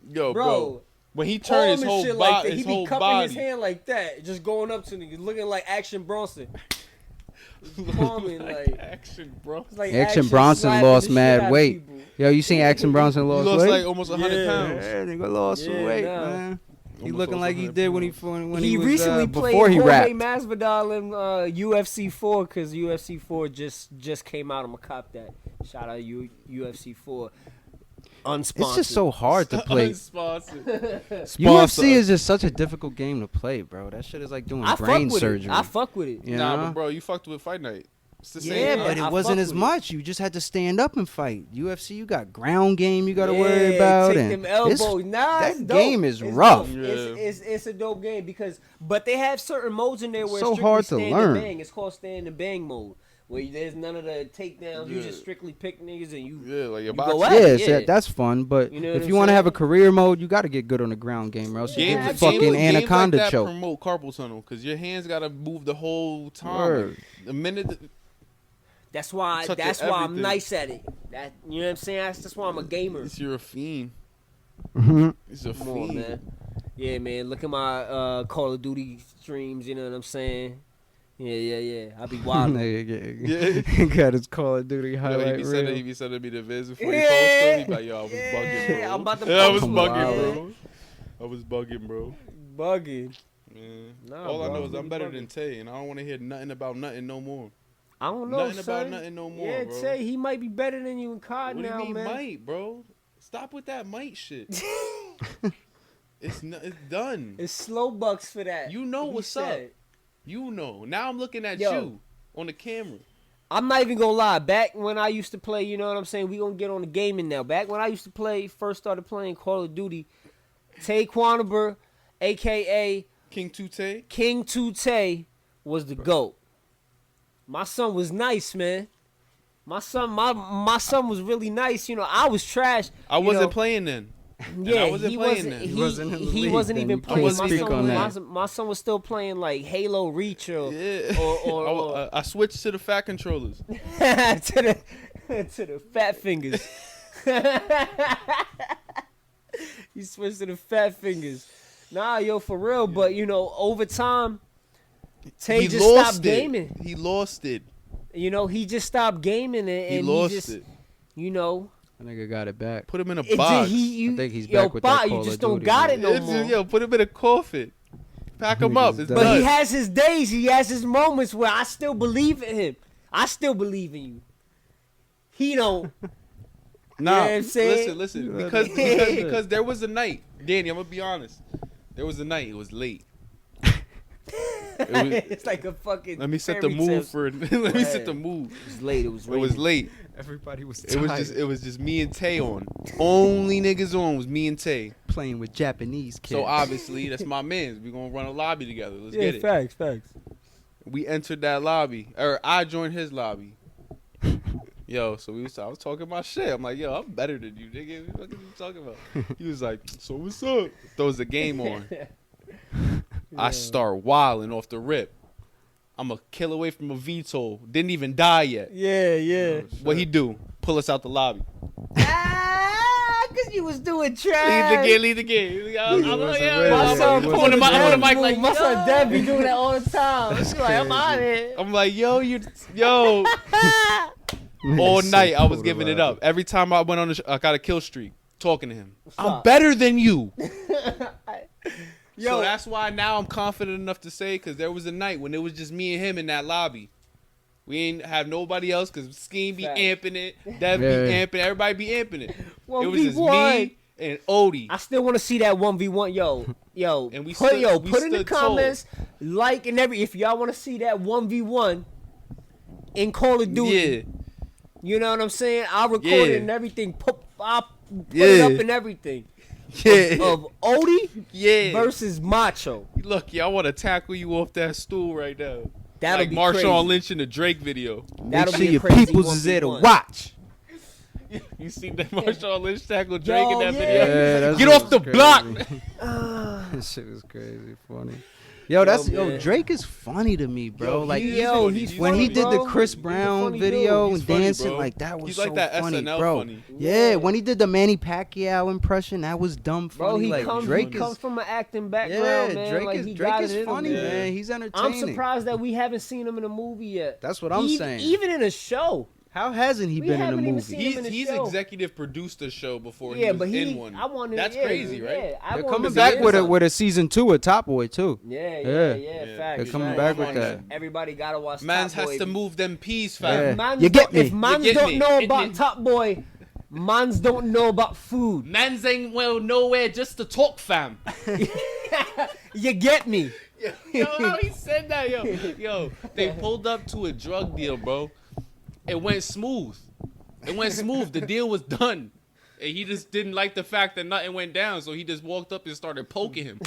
Yo, Bro. bro. When he Arm turned his and whole, shit like that. his He be whole cupping body. his hand like that, just going up to niggas, looking like Action Bronson. Palming, like, action, bro. it's like Action Bronson slapping lost the shit mad out of weight. people. Yo, you seen Action Bronson He lost lost weight? like almost 100 Yeah. pounds. Yeah, nigga lost some Yeah, weight, nah. man. He Almost looking lost like he 100 did when he pounds. when He was recently before played he Jorge rapped. Masvidal in UFC 4 because UFC 4 just came out. I'm gonna cop that. Shout out UFC 4. Unsponsored. It's just so hard to play. Unsponsored. UFC is just such a difficult game to play, bro. That shit is like doing I fuck brain with surgery. it. I fuck with it. You Nah, know? but bro, you fucked with Fight Night. It's the Yeah, same. but I it wasn't fuck as with it. much. You just had to stand up and fight. UFC, you got ground game you got to Yeah, worry about. Take and them elbows. it's- Nah, that it's dope. game is It's rough. dope. Yeah. It's a dope game but they have certain modes in there where So it's hard to strictly stand learn. and bang. It's called stand and bang mode, where there's none of the takedowns. You Yeah. just strictly pick niggas and you. Yeah, like your You boxing. go at Yeah, it, so yeah. that's fun. But You know what if I'm you want to have a saying? career mode, you got to get good on the ground game, or else you Games, get games, fucking games anaconda like that choke. promote carpal tunnel because your hands got to move the whole time. Word. The minute That's why. Touch That's at why I'm everything. nice at it. That you know what I'm saying. That's why I'm a gamer. you're a fiend. Mhm. It's a Come on, fiend. man. Yeah, man. Look at my Call of Duty streams. You know what I'm saying? Yeah. I be wild. Nigga, he got his Call of Duty Yo, he highlight be reel. sending me the vids before he Yeah. posts them. He be like, yo, I was Yeah, bugging, bro. I'm about to Yeah, I was post one, bugging, man. bro. I was bugging, bro. Bugging. Man. Nah, All I bro, know is I'm really better bugging. than Tay, and I don't want to hear nothing about nothing no more. I don't know, Nothing son. about nothing no more, Yeah, bro. Tay, he might be better than you in COD What do now, you mean, man. might, bro? Stop with that might shit. It's done. It's slow bucks for that. You know He what's said. up. You know. Now I'm looking at Yo. you on the camera. I'm not even gonna lie. Back when I used to play, you know what I'm saying? We gonna get on the gaming now. Back when I used to play, first started playing Call of Duty, Tay Quanaber, aka King Tute. King Tute, was the GOAT. My son was nice, man. My son was really nice. You know, I was trash. I you wasn't know. playing then. Yeah, I wasn't he playing wasn't. then. He, He wasn't in the he league wasn't then. even You playing. can't My speak son, on was, that. my son was still playing like Halo Reach or Yeah. or I switched to the fat controllers. to the fat fingers. You switched to the fat fingers. Nah, yo, for real. But you know, over time, Tay He just lost stopped it. gaming. He lost it. You know, he just stopped gaming and He he lost just, it. you know, That nigga got it back. Put him in a It box. I think he's back with that Bob, Call you of just don't Duty, got man. it no It's more. just, yo, put him in a coffin. Pack him up. Niggas It's done. But done. he has his days. He has his moments where I still believe in him. I still believe in you. He don't. Nah, You know what I'm saying? listen. Yeah. Because there was a night, Danny. I'm gonna be honest. There was a night. It was late. It was- It's like a fucking. let me set the fairy mood tale. for. Let me set the mood. It was late. It was It was raining. late. Everybody was It was just me and Tay on. Only niggas on was me and Tay. playing with Japanese kids. So obviously that's my man's. We gonna run a lobby together. Let's get it. Facts. We entered that lobby, or I joined his lobby. Yo, so I was talking my shit. I'm like, yo, I'm better than you, nigga. What the fuck are you talking about? He was like, so what's up? Throws the game on. I start wilding off the rip. I'm a kill away from a VTOL. Didn't even die yet. Yeah. What he do? Pull us out the lobby. Cause you was doing trash. Leave the game. I'm like, yeah, My Yeah, son he I'm wasn't on the ready. mic like, my son yo. Dad be doing that all the time. She's like, I'm out here. I'm like, yo, all night I was giving it up. Every time I went on I got a kill streak talking to him. I'm up? better than you. Yo. So that's why now I'm confident enough to say, because there was a night when it was just me and him in that lobby. We ain't have nobody else because Scheme be Facts. amping it, Dev be Yeah. amping it, everybody be amping it. It was 1v1. just me and Odie. I still want to see that 1v1. Yo, And we put stood- we put in the stood tall. comments, like and if y'all want to see that 1v1 in Call of Duty. Yeah. You know what I'm saying? I'll record Yeah. it and everything. I'll put it Yeah. up and everything. Yeah. Of Odie Yeah. versus Macho. Look, y'all want to tackle you off that stool right now. That'll like be Marshawn crazy. Lynch in the Drake video. Make That'll sure be a your crazy peoples is there to 1v1. watch. You seen that Marshawn Lynch tackle Drake in that yeah. video? that Get shit off was the crazy. block. That shit was crazy, funny. Yo, man. Drake is funny to me, bro. Yo, like he's he's when funny, he did bro. the Chris He's a Brown funny video dude. He's and funny, dancing, bro. like that was He's so like that funny, SNL bro. funny. Yeah, when he did the Manny Pacquiao impression, that was dumb funny. Bro, he like comes Drake comes is, from an acting yeah, background, man. Drake like, is he Drake got is it in him, funny, man. man. He's entertaining. I'm surprised that we haven't seen him in a movie yet. That's what I'm saying. Even in a show. How hasn't he We been in a haven't even movie? seen him in the He's show. executive produced a show before he Yeah, was but in one. I wanted. That's yeah, crazy, right? Yeah, I They're wanted coming to back see with him. a season 2 of Top Boy too. Yeah, Yeah. facts. They're coming facts. back with that. Everybody gotta watch. Mans Top has Boy. to move them peas, Yeah. fam. If mans You get don't- me. If mans You get don't me. know It about is- Top Boy, mans don't know about food. Mans ain't well nowhere just to talk, fam. You get me? Yo, how he said that, yo. Yo, they pulled up to a drug deal, bro. It went smooth. The deal was done. And he just didn't like the fact that nothing went down, so he just walked up and started poking him.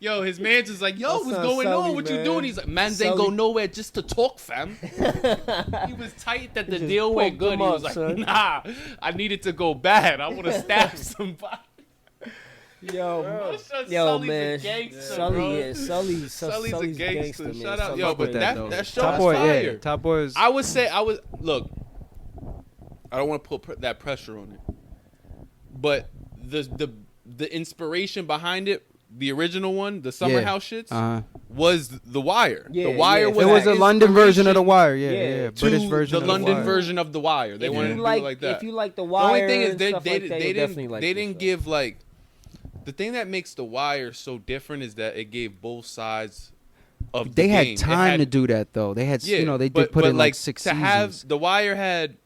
Yo, his man's just like, yo, That what's sounds going Sully, on? What you man. doing? He's like, mans ain't Sully. go nowhere just to talk, fam. He was tight that the just deal went poked good. him He was up, like, son. nah, I needed to go bad. I want to stab somebody. Yo, Sully's yo, a man. gangster, Sully, bro. yeah, Sully's Sully's a gangster. man. Shout out. Sully's Yo, Fuck but with great. though. that show Top is Boy, fire. yeah. Top Boy is. I would say look. I don't want to put that pressure on it, but the inspiration behind it, the original one, the Summer Yeah. House shits, Uh-huh. was The Wire. Yeah, The Wire yeah. was It was that a London version of The inspiration Wire, yeah, Yeah. yeah. to British version the of London The Wire. version of The Wire. They If wanted you to like, do it like that. if you like the The Wire, only thing is and they stuff like that, you'll definitely like this didn't show. give like the thing that makes The Wire so different is that it gave both sides of They the had game. It time had- to do that though. They had, Yeah, you know, they but, did put but in like 6 to seasons. have The Wire had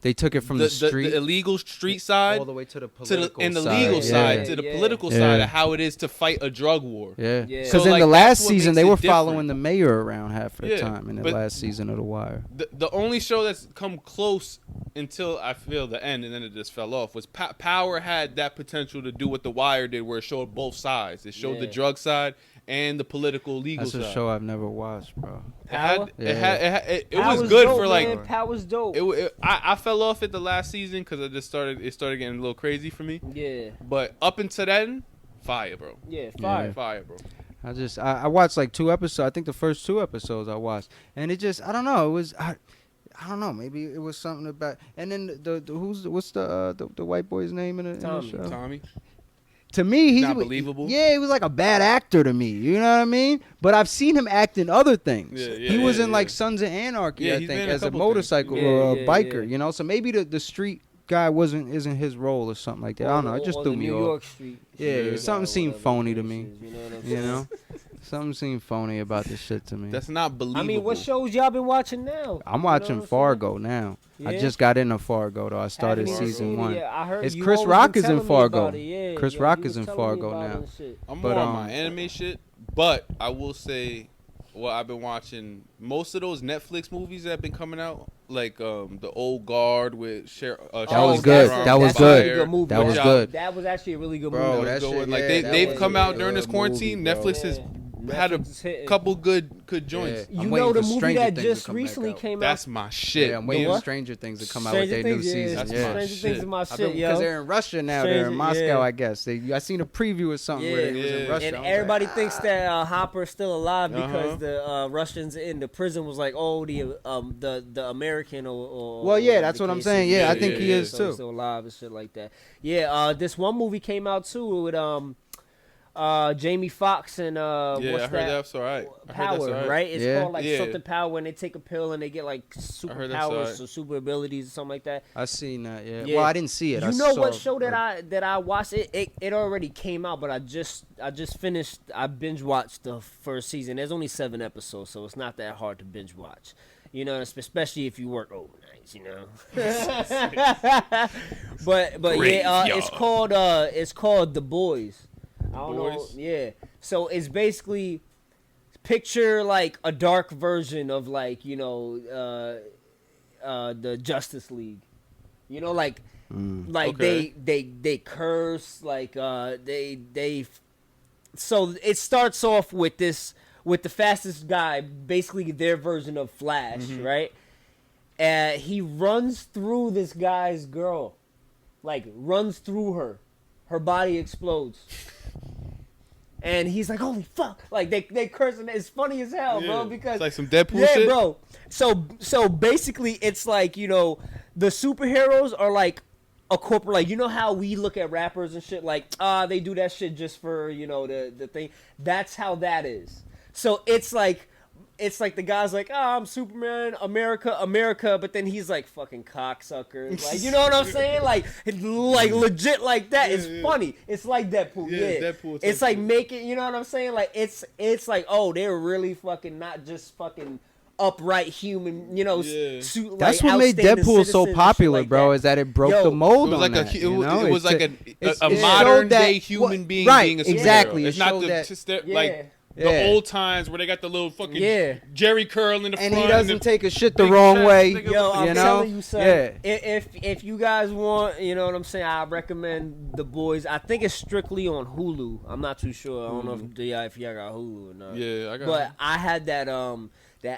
They took it from the street the illegal street side all the way to the to political and the side. legal yeah. side to the Yeah. political Yeah. side of how it is to fight a drug war. Yeah, Yeah. because So, in like, the that's last what season makes they it were different. following the mayor around half of the Yeah, time in the but- last season of The Wire. The only show that's come close until I feel the end and then it just fell off was Power had that potential to do what The Wire did, where it showed both sides. It showed the Yeah. drug side and the political legal That's side. a show I've never watched, bro. Power? It was Power's good dope, for like man. Power's dope. I fell off at the last season because it started getting a little crazy for me. Yeah, But up until then, fire, bro. yeah, fire. Fire, bro. I watched like 2 episodes. I think the first 2 episodes I watched, and it just I don't know. It was I don't know. Maybe it was something about. And then what's the white boy's name in the Tommy. show? Tommy. to me, Not believable? Yeah, he was like a bad actor to me. You know what I mean? But I've seen him act in other things. Yeah, he was in yeah. like Sons of Anarchy, Yeah, I he's think, been in a as a couple motorcycle things. or a Yeah, biker. yeah. You know, so maybe the street guy isn't his role or something like that. I don't know. It just or threw the me New off. York Street. Yeah, Yeah. something seemed Whatever phony the to case me. is, you know what I'm You saying? know, something seemed phony about this shit to me. That's not believable. I mean, what shows y'all been watching now? I'm You know watching what I'm Fargo now. I Yeah? just got into Fargo though. I started Haven't even season seen it 1. yet. I heard It's you Chris always Rock been is in telling me about Fargo. it. Yeah, Chris yeah, Rock you is was in telling me Fargo about it now. and shit. I'm But, more on my anime shit, but I will say, well, I've been watching most of those Netflix movies that have been coming out, like the Old Guard with That was good. That was that's good. A really good movie. That was Yeah. good. That was actually a really good Bro, movie. that Going. shit, Like yeah, that they've was come a out during this good quarantine. movie, bro. Netflix has Yeah. had a Netflix is hitting. couple good joints. Yeah. You I'm know waiting the for movie Stranger that Things to just come back recently out. came out? That's my shit. Yeah, I'm waiting what? for Stranger Things to come out with Stranger their new Things, yeah. season. That's Yeah. my Stranger Things is my shit, yo. Because they're in Russia now. They're Stranger- in Moscow, yeah. I guess. I seen a preview or something where they was in Yeah. Russia. And I was everybody like, thinks that Hopper's still alive because Uh-huh. the Russians in the prison was like, oh, the American or Well, yeah, whatever that's the what I'm case saying. is. Yeah, I think he is, so too. he's still alive and shit like that. Yeah, this one movie came out too with Jamie Foxx and Yeah, what's I heard that? that's all right. I heard Power, that's all right. right? It's Yeah. called like Yeah. something power, and they take a pill and they get like heard that's all superpowers right. or super abilities or something like that. I seen that. Yeah. Yeah. Well, I didn't see it. You I know saw, what show that I watched? It already came out, but I just finished. I binge watched the first season. There's only 7 episodes, so it's not that hard to binge watch. You know, especially if you work overnights. You know. but yeah, it's called The Boys. I don't know. Boys? Yeah. So it's basically picture like a dark version of like the Justice League. You know, like Okay. they curse like they. So it starts off with the fastest guy, basically their version of Flash, Mm-hmm. right? He runs through this guy's girl, like runs through her. Her body explodes. And he's like, holy fuck. Like, they cursing. It's funny as hell, bro, Yeah. because... It's like some Deadpool yeah, shit? bro. So basically, it's like, the superheroes are like a corporate... Like, you know how we look at rappers and shit? Like, they do that shit just for, the thing. That's how that is. So it's like the guy's like, I'm Superman, America, but then he's like fucking cocksuckers. Like, you know what I'm saying? Like legit like that. Yeah, It's yeah. funny. It's like Deadpool. Yeah, Yeah. Deadpool type It's like shit. making, you know what I'm saying? Like it's like, oh, they're really fucking not just fucking upright human, Yeah. like, That's what made outstanding Deadpool citizens so and shit popular, like bro. that. Is that it broke Yo, the mold It was on like that. it you know? was like It a showed modern that- day human being right, being a superhero. exactly. It's It not showed the that- Yeah. the Yeah. old times where they got the little fucking Yeah. Jerry curl in the and front. he doesn't the take a shit the big wrong chest, way. nigga. Yo, I'm you know? telling you, son. Yeah. If you guys want, you know what I'm saying, I recommend The Boys. I think it's strictly on Hulu. I'm not too sure. I don't know if y'all got Hulu or not. Yeah, I got But it. I had that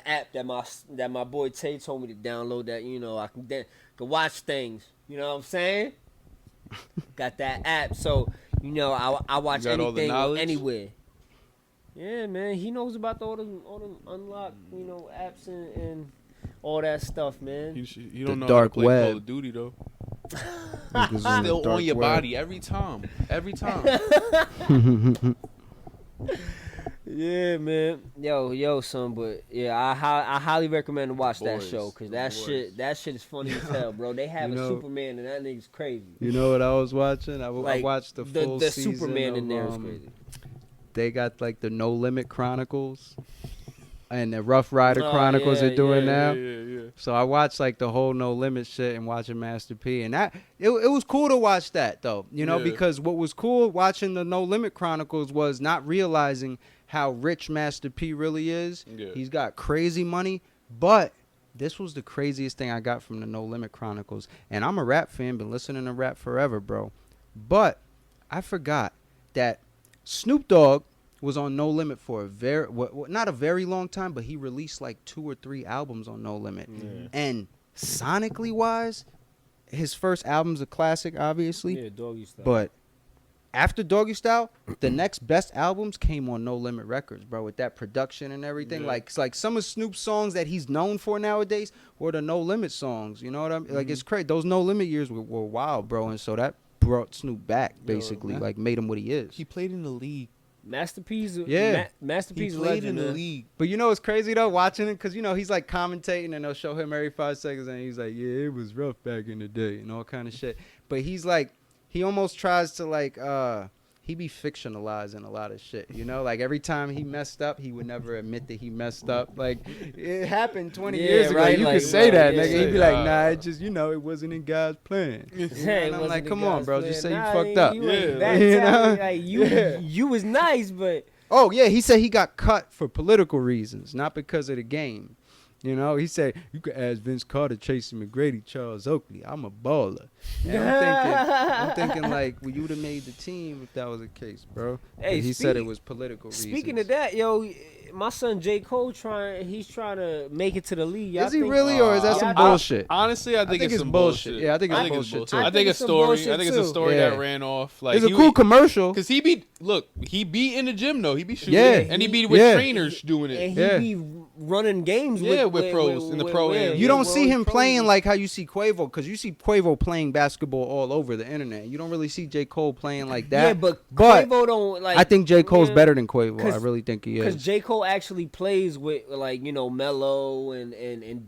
app that my boy Tay told me to download. That I can watch things. You know what I'm saying? Got that app, so I watch You got all the anything knowledge? anywhere. Yeah, man, he knows about all them unlocked, apps and all that stuff, man. You don't The know dark how to play web. Call of Duty though. Niggas on the Still dark on your web. body every time. Every time. Yeah, man. Yo, son, but yeah, I highly recommend to watch that Boys. show because The that shit is funny as hell, bro. They have You a know- Superman and that nigga's crazy. You know what I was watching? I Like, watched the full the season Superman of, in there is crazy. They got like the No Limit Chronicles and the Rough Rider Oh, Chronicles yeah, they're doing now. Yeah. So I watched like the whole No Limit shit and watching Master P, and that it was cool to watch that though, Yeah. because what was cool watching the No Limit Chronicles was not realizing how rich Master P really is. Yeah. He's got crazy money, but this was the craziest thing I got from the No Limit Chronicles, and I'm a rap fan, been listening to rap forever, bro. But I forgot that Snoop Dogg was on No Limit for a not a very long time, but he released like 2 or 3 albums on No Limit. And sonically wise, his first album's a classic, obviously. Yeah, Doggy Style. But after Doggy Style, the next best albums came on No Limit Records, bro, with that production and everything. Yeah. Like some of Snoop's songs that he's known for nowadays were the No Limit songs. You know what I mean? Like, it's crazy. Those No Limit years were wild, bro. And so that brought Snoop back, basically, man. like made him what he is. He played in the league. Master P's. Yeah. Master He P's played legend, in the man. league. But you know what's crazy though, watching it, because you know he's like commentating and they'll show him every 5 seconds and he's like, yeah, it was rough back in the day and all kind of shit. But he's like, he almost tries to like, he be fictionalizing a lot of shit, you know? Like every time he messed up, he would never admit that he messed up. Like it happened 20 Yeah, years ago. right, You like, could say bro, that, yeah. nigga. He'd be like, nah, it just, you know, it wasn't in God's plan. You know? Yeah, it And I'm wasn't like, the come on, God's bro. plan. Just say you Nah, fucked up. You ain't Yeah, that you talented. know? Like, you was nice, but Oh, yeah, he said he got cut for political reasons, not because of the game. You know, he said, you could ask Vince Carter, Tracy McGrady, Charles Oakley. I'm a baller. And I'm thinking like, well, you would have made the team if that was the case, bro. Hey, But he said it was political reasons. speaking of that, yo, my son J. Cole he's trying to make it to the league. Y'all Is he think- really, or is that some bullshit? Honestly, I think it's some bullshit. bullshit. Yeah, I think it's it's bullshit, too. I I think think it's it's some story. I bullshit, think it's a too. story Yeah. that ran off. Like It's a cool commercial. because he beat. Look, he beat in the gym though. He be shooting, Yeah. and he beat with Yeah. trainers doing And it. he Yeah. be running games Yeah, with pros in the pro am. You don't see him playing like how you see Quavo, because you see Quavo playing basketball all over the internet. You don't really see J. Cole playing like that. Yeah, but But Quavo don't like. I think J. Cole's yeah. better than Quavo. I 'Cause- really think he Because is. J. Cole actually plays with, like, you know, Mello and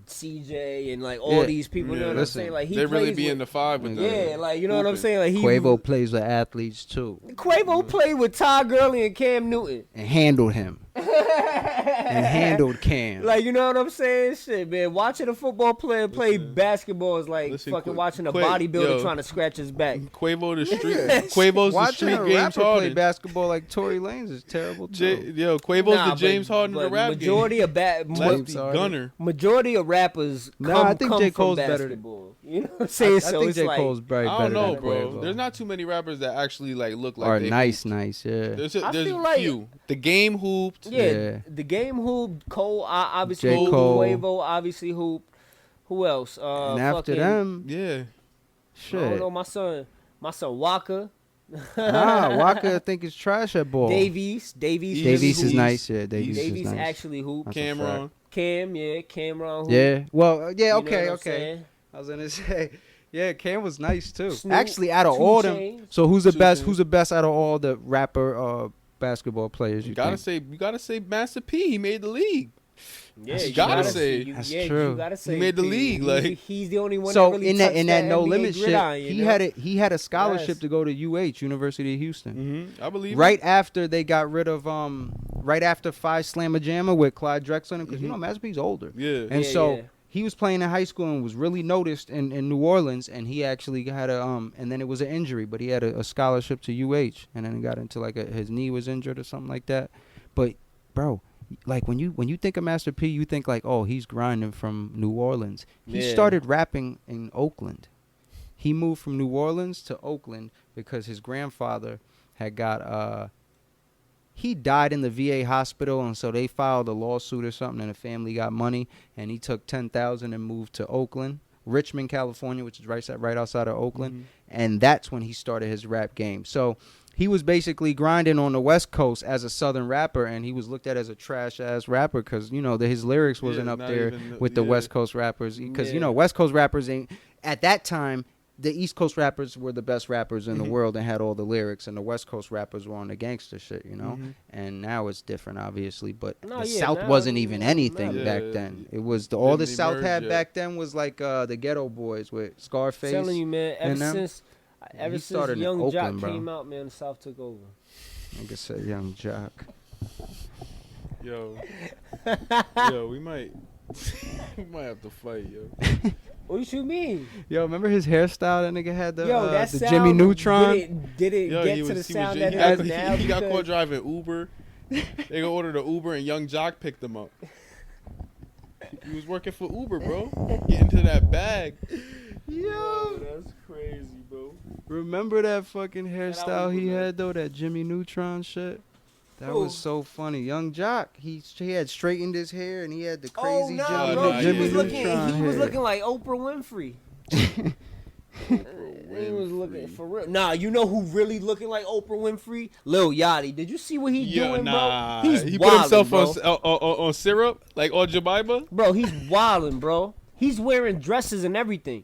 CJ and, like, all Yeah. these people. You know Yeah. what I'm Listen, saying? Like, he They really plays be with, in the five with them. yeah, like, you know what I'm saying? Like, Quavo plays with athletes too Quavo played with Todd Gurley and Cam Newton. and handled him and handled Cam. Like, you know what I'm saying? Shit, man. Watching a football player play basketball is like Listen, fucking watching a Qua- bodybuilder yo. trying to scratch his back. Quavo the street. Quavo's the Watching street a James rapper play Harden. basketball like Tory Lanez is terrible too. Quavo's Nah, the James Harden of the rap majority game. of James Lefty Harden. gunner. majority of rappers come, Nah, I think come J. from Cole's better. basketball. You know what I'm saying? I So think it's J. like, Cole's probably I better don't know, than bro. Quavo. There's not too many rappers that actually like look like Or they nice, hoop. yeah. There's I there's feel like- few. The game hooped. yeah, the game hoop. Cole obviously J. hooped. Cole. Quavo obviously hooped. Who else? And after fucking- them, Yeah. I don't shit. know. My son Walker. Nah, Walker I think is trash at ball. Davies Davies really is hooped. nice, yeah. Davies is Davies nice. actually hooped. That's a Cameron. Cameron hooped. Yeah. Well, yeah. You know Okay. what I'm Okay. saying? I was gonna say, yeah, Cam was nice too. Snoop, Actually, out of 2 all them, Chainz. so who's the 2 best? Chainz. Who's the best out of all the rapper basketball players? You You think? gotta say Master P. He made the league. Yeah, You you gotta gotta say. That's yeah, true. You gotta say He made the P. league, He's the only one. So that really in that touched no NBA limit shit, gridiron, you he know? had a scholarship Yes. to go to UH, University of Houston. Mm-hmm. I believe. Right after they got rid of right after Phi Slamma Jamma with Clyde Drexler, because you know Master P's older. Yeah. And Yeah, so yeah. he was playing in high school and was really noticed in New Orleans, and he actually had and then it was an injury, but he had a scholarship to UH, and then he got into his knee was injured or something like that. But bro, like when you think of Master P, you think like, oh, he's grinding from New Orleans. He Yeah. started rapping in Oakland. He moved from New Orleans to Oakland because his grandfather had got he died in the VA hospital, and so they filed a lawsuit or something, and the family got money, and he took $10,000 and moved to Oakland, Richmond, California, which is right outside of Oakland, and that's when he started his rap game. So he was basically grinding on the West Coast as a Southern rapper, and he was looked at as a trash ass rapper because his lyrics wasn't Yeah, up not there even- with the yeah. West Coast rappers because Yeah. West Coast rappers ain't at that time. The East Coast rappers were the best rappers in the world and had all the lyrics, and the West Coast rappers were on the gangster shit, And now it's different, obviously. But No, the yeah, South now wasn't it even doesn't anything matter. back Yeah. then. It was all the Didn't South emerge had yet. back then was like the Ghetto Boys with Scarface. telling you, man. and them. Ever He since started in Young Oakland, Jock bro. came out, man, the South took over. Like I said, Young Jock. Yo, we might have to fight, yo. What you mean? Yo, remember his hairstyle? That nigga had Yo, that the sound, Jimmy Neutron. Did it Yo, get he to the was, he sound was, that he it got, is he, now? he got Because- caught driving Uber. They go order the Uber, and Young Jock picked him up. He was working for Uber, bro. Get into that bag. Yo, That's crazy, bro. remember that fucking hairstyle he was- had though? That Jimmy Neutron shit. That Who? was so funny. Young Jock, he had straightened his hair and he had the Oh crazy no, Jimmy, bro! nah, He Jimmy was looking. Neutron He was hair. looking like Oprah Winfrey. He was looking for real. Nah, you know who really looking like Oprah Winfrey? Lil Yachty. Did you see what he doing, nah. bro? He's He wildin', put himself bro. on syrup, like on Jemima. Bro, he's wilding, bro. He's wearing dresses and everything.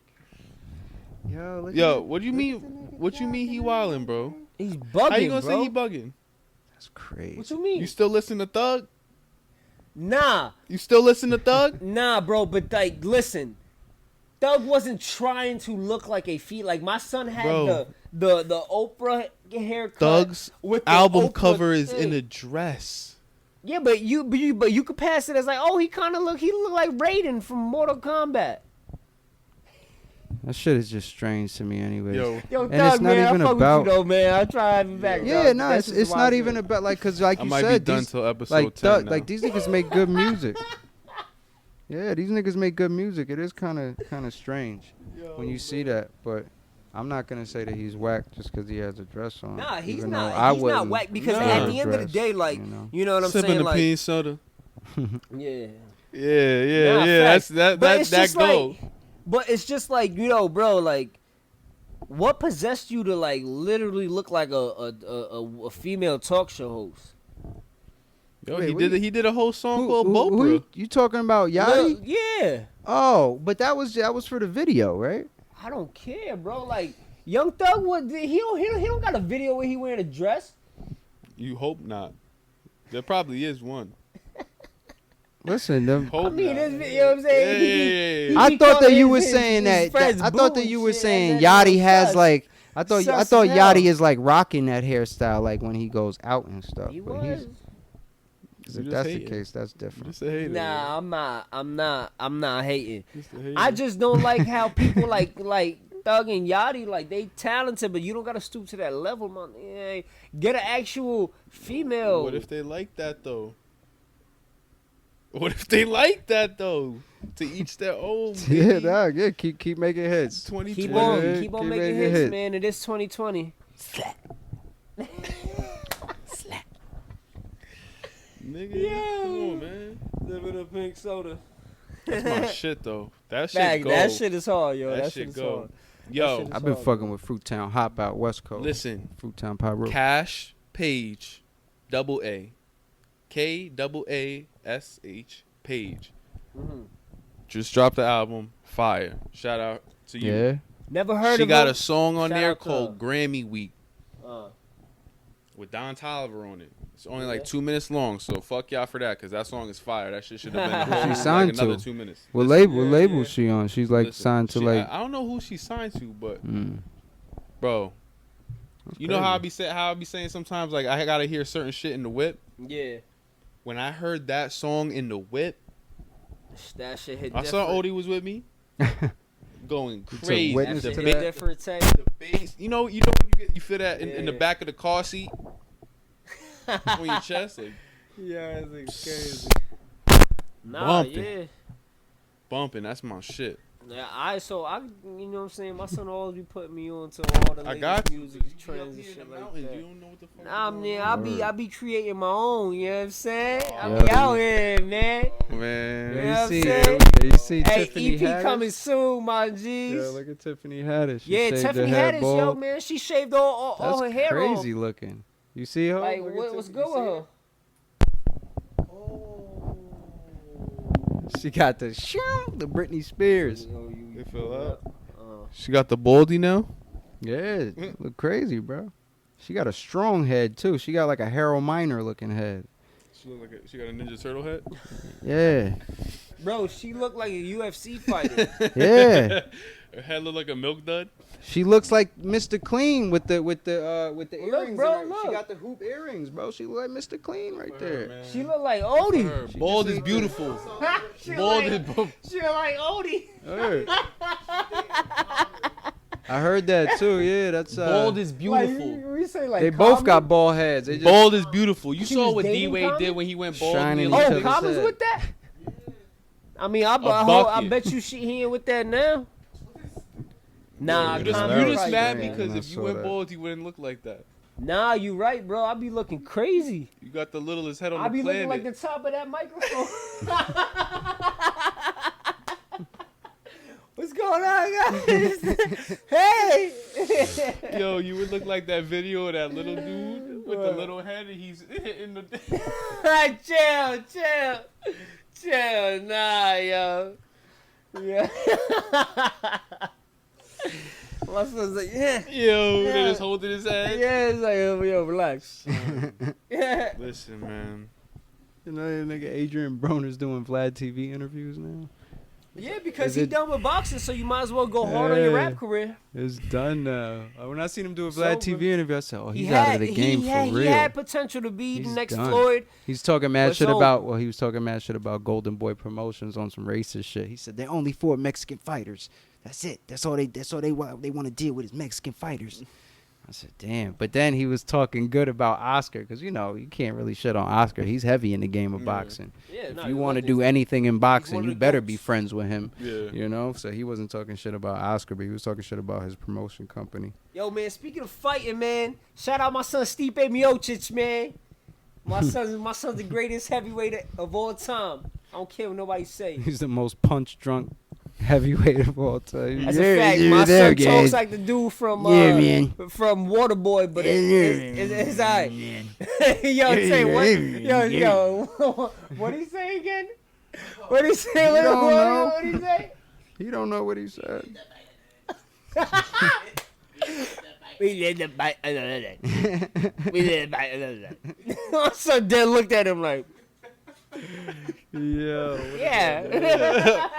Yo, look Yo, at what do you look mean? at What you mean he wildin', bro? He's bugging, How you gonna bro. say he bugging? That's crazy. What you mean? You still listen to Thug? Nah, You still listen to Thug? nah, bro. But like, listen, Thug wasn't trying to look like a feet. Like my son had Bro. the Oprah haircut. Thug's with the album Oprah cover is thing. in a dress. Yeah, but you could pass it as like, oh, he look like Raiden from Mortal Kombat. That shit is just strange to me, anyways. Yo, Yo, And Thug, it's not man, even I fuck about- with you though, man. I try to have you back. Yeah, dog. no, That's it's just not why even about like, cause like I you might said, be done these, till episode like 10 Thug, now. like these niggas make good music. Yeah, these niggas make good music. It is kind of strange when you see that, but I'm not gonna say that he's whack just because he has a dress on. Nah, he's even though not. I He's not wouldn't whack because Nah. at the end of the dress, day, like you know? what I'm sipping saying, the like pea soda. yeah. Yeah, Nah, That's facts. that But it's that just go. like, but it's just like, bro, like, what possessed you to like literally look like a female talk show host? Yo, Wait, he what did you- he did a whole song called who Bopra. you talking about, Yachty? Look, yeah, Oh, but that was for the video, right? I don't care, bro. Like, Young Thug, he don't got a video where he wearing a dress. You hope not. There probably is one. Listen, them, Hope I mean, not. you know what I'm saying? Yeah. I He thought that calling you his- were saying his that. friends I boo thought that and you were shit, saying and then Yachty has sus. like. I thought Sus Yachty as hell. is like rocking that hairstyle like when he goes out and stuff. He but was. If You just that's the hating. case, that's different. Just a hater. Nah, I'm not hating. Just a hater. I just don't like how people like Thug and Yachty, like, they talented, but you don't gotta stoop to that level, man. Yeah, get an actual female. What if they like that though? What if they like that though? To each their own. Yeah, baby. dog. Yeah, keep making hits. 2020. keep Yeah, on keep keep on making making hits, hits. man. It is 2020. Nigga, come on, man. Living a pink soda. That's my shit though. That shit Fact, go. that shit is hard, yo. That That, shit shit is go. hard. Yo, shit is- I've been hard, fucking bro. with Fruittown Hop out West Coast. listen. Fruittown Pyro. Cash Page, double A, KAASH Page. Mhm. Just dropped the album. Fire. Shout out to you. Yeah. Never heard She of got him. a song on Shout there out to called her. Grammy Week Uh, with Don Toliver on it. It's only Yeah. like 2 minutes long, so fuck y'all for that, cause that song is fire. That shit should have been a whole, She signed like another to? 2 minutes. What Listen, label? What yeah, label yeah. she on? She's like Listen, signed to she- like. I don't know who she signed to, but Mm, bro, that's you know how I crazy. be saying sometimes like I gotta hear certain shit in the whip. yeah, When I heard that song in the whip, that shit hit I saw different. Odie was with me, going took crazy. witness That The shit to hit that? different, Tay. the bass, you know when you feel that in the Yeah. back of the car seat on your chest, like Yeah, it's crazy. Nah, Bumping. yeah. bumping. That's my shit. Yeah, I you know what I'm saying. My son always be putting me on to all the I latest got you. music trends and shit like You that. don't know what the fuck. Nah, is man, going I be creating my own. You know what I'm saying? I Yeah. be out here, man. on, man. Yeah, You I'm see, saying? you see Hey, Tiffany EP Haddish? coming soon, my Yeah, G's. look at Tiffany Haddish. She Yeah, shaved Tiffany her head Haddish, yo, bald. man, she shaved all her hair crazy off. looking. You see her? Like, Look at what's Tiffany. good You with see her? She got the Britney Spears. Yo, you They fell out. Uh, She got the baldy now. Yeah, look crazy, bro. She got a strong head too. She got like a Harold Miner looking head. She got a Ninja Turtle head. Yeah, bro, she looked like a UFC fighter. yeah. Her head look like a milk dud. She looks like Mr. Clean with the Look, earrings. bro, in her. look. She got the hoop earrings, bro. She look like Mr. Clean right there. She look like Odie. Her bald is beautiful. she Bald like, is she look like Odie. Hey. I heard that too. Yeah, that's Bald is beautiful. Like, we say like they both Common? got bald heads. They just Bald is beautiful. You She saw was what D dating Wade did Common? when he went bald. Shining He each looked Oh, other's like- Common's head. with that? I mean, I bucket. bet you he ain't with that now. Nah, You just, Common you that just was mad strange because when I if you saw went that. bald, you wouldn't look like that. Nah, you right, bro. I be looking crazy. You got the littlest head on I the be planet. looking like the top of that microphone. What's going on, guys? Hey! Yo, you would look like that video of that little dude with the little head and he's hitting the. chill, nah, yo. Yeah. My son's like, yeah. Yo, Yeah. they just holding his head. Yeah, it's like, yo, relax. Yeah. Listen, man. You know, nigga Adrian Broner's doing Vlad TV interviews now. Yeah, because Is he it- done with boxing, so you might as well go hard on your rap career. It's done now. When I seen him do a It's Vlad over. TV interview, I said, "Oh, he's out of the game for real." He had potential to be the He's next done. Floyd. He's talking mad What's shit over? about. Well, he was talking mad shit about Golden Boy Promotions on some racist shit. He said they're only for Mexican fighters. That's it. That's all they want to deal with is Mexican fighters. I said, damn. But then he was talking good about Oscar because you can't really shit on Oscar. He's heavy in the game of boxing. Yeah, If you want to do anything in boxing, one of you the better goats. be friends with him. Yeah. So he wasn't talking shit about Oscar, but he was talking shit about his promotion company. Yo, man, speaking of fighting, man, shout out my son Stipe Miocic, man. My son's the greatest heavyweight of all time. I don't care what nobody say. He's the most punch drunk heavyweight of all time. That's a fact. My son talks like the dude from from Waterboy, but it's alright. Yo, say what? Yo, what he say again? What he say? What he say? He don't know what he said. We did the bite. We did the bite. My son dead looked at him like, Yeah. yeah.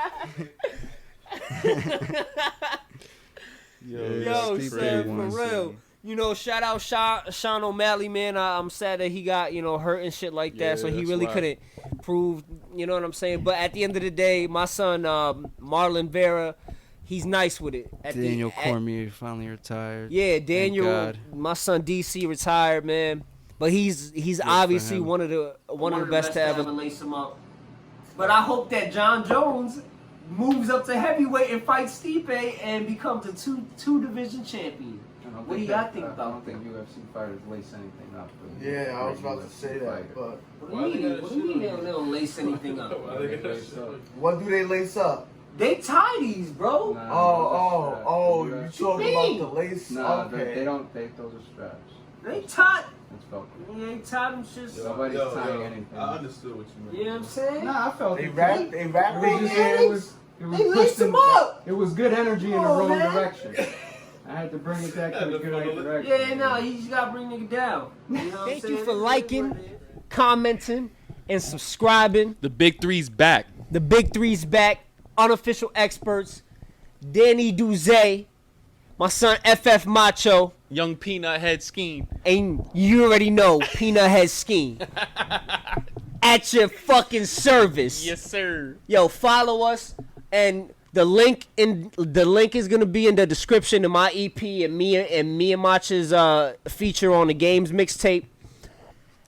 Yo, Steve son, for wants real. You know, shout out Sean O'Malley, man. I'm sad that he got, hurt and shit like that, Yeah, so he that's really why. couldn't prove, you know what I'm saying? But at the end of the day, my son, Marlon Vera, he's nice with it. Daniel Cormier finally retired. Yeah, Daniel, God. my son DC retired, man. But he's obviously him. one of the best to ever lace him up. But I hope that John Jones moves up to heavyweight and fights Stipe and becomes a two division champion. What do you got think about? I don't think UFC fighters lace anything up. Yeah, I was about to say that, but What do you mean they don't lace anything up? what do they lace up? They tie these, bro. You talking mean? about the lace? Nah, okay. they don't. Those are straps. They tie. That's felt. They tie them shits. Nobody's tying anything. I understood what you meant. You know what I'm saying? Nah, I felt They it. wrap their ears. It was They laced them up. It was good energy in the Oh, wrong man. direction. I had to bring it back to the good direction. Yeah, no, you just gotta bring nigga down. You know what I'm Thank saying? you for liking, commenting, and subscribing. The big three's back. The Big Three's back. Unofficial experts. Danny Duze. My son FF Macho. Young peanut head scheme. And you already know Peanut Head Scheme. At your fucking service. Yes, sir. Yo, follow us, and the link is gonna be in the description of my EP and Mia Macha's feature on the games mixtape.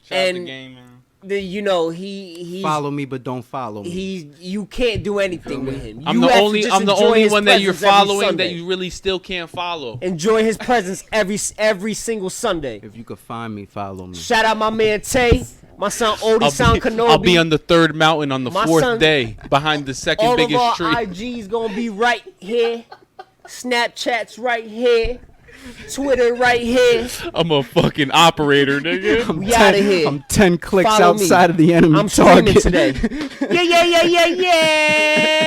Shout out And- the game, man. He's Follow me, but don't follow me. you can't do anything with him. I'm You the have to only just I'm the enjoy only his one that you're presence every following Sunday. that you really still can't follow. Enjoy his presence every single Sunday. If you could find me, follow me. Shout out my man Tay, my son Odie Sound Kenobi. I'll be on the third mountain on the My fourth son- day behind the second All of biggest our tree. IGs gonna be right here. Snapchat's right here. Twitter right here. I'm a fucking operator, nigga. We out of here. I'm 10 clicks Follow me. outside of the enemy I'm streaming target. today. Yeah.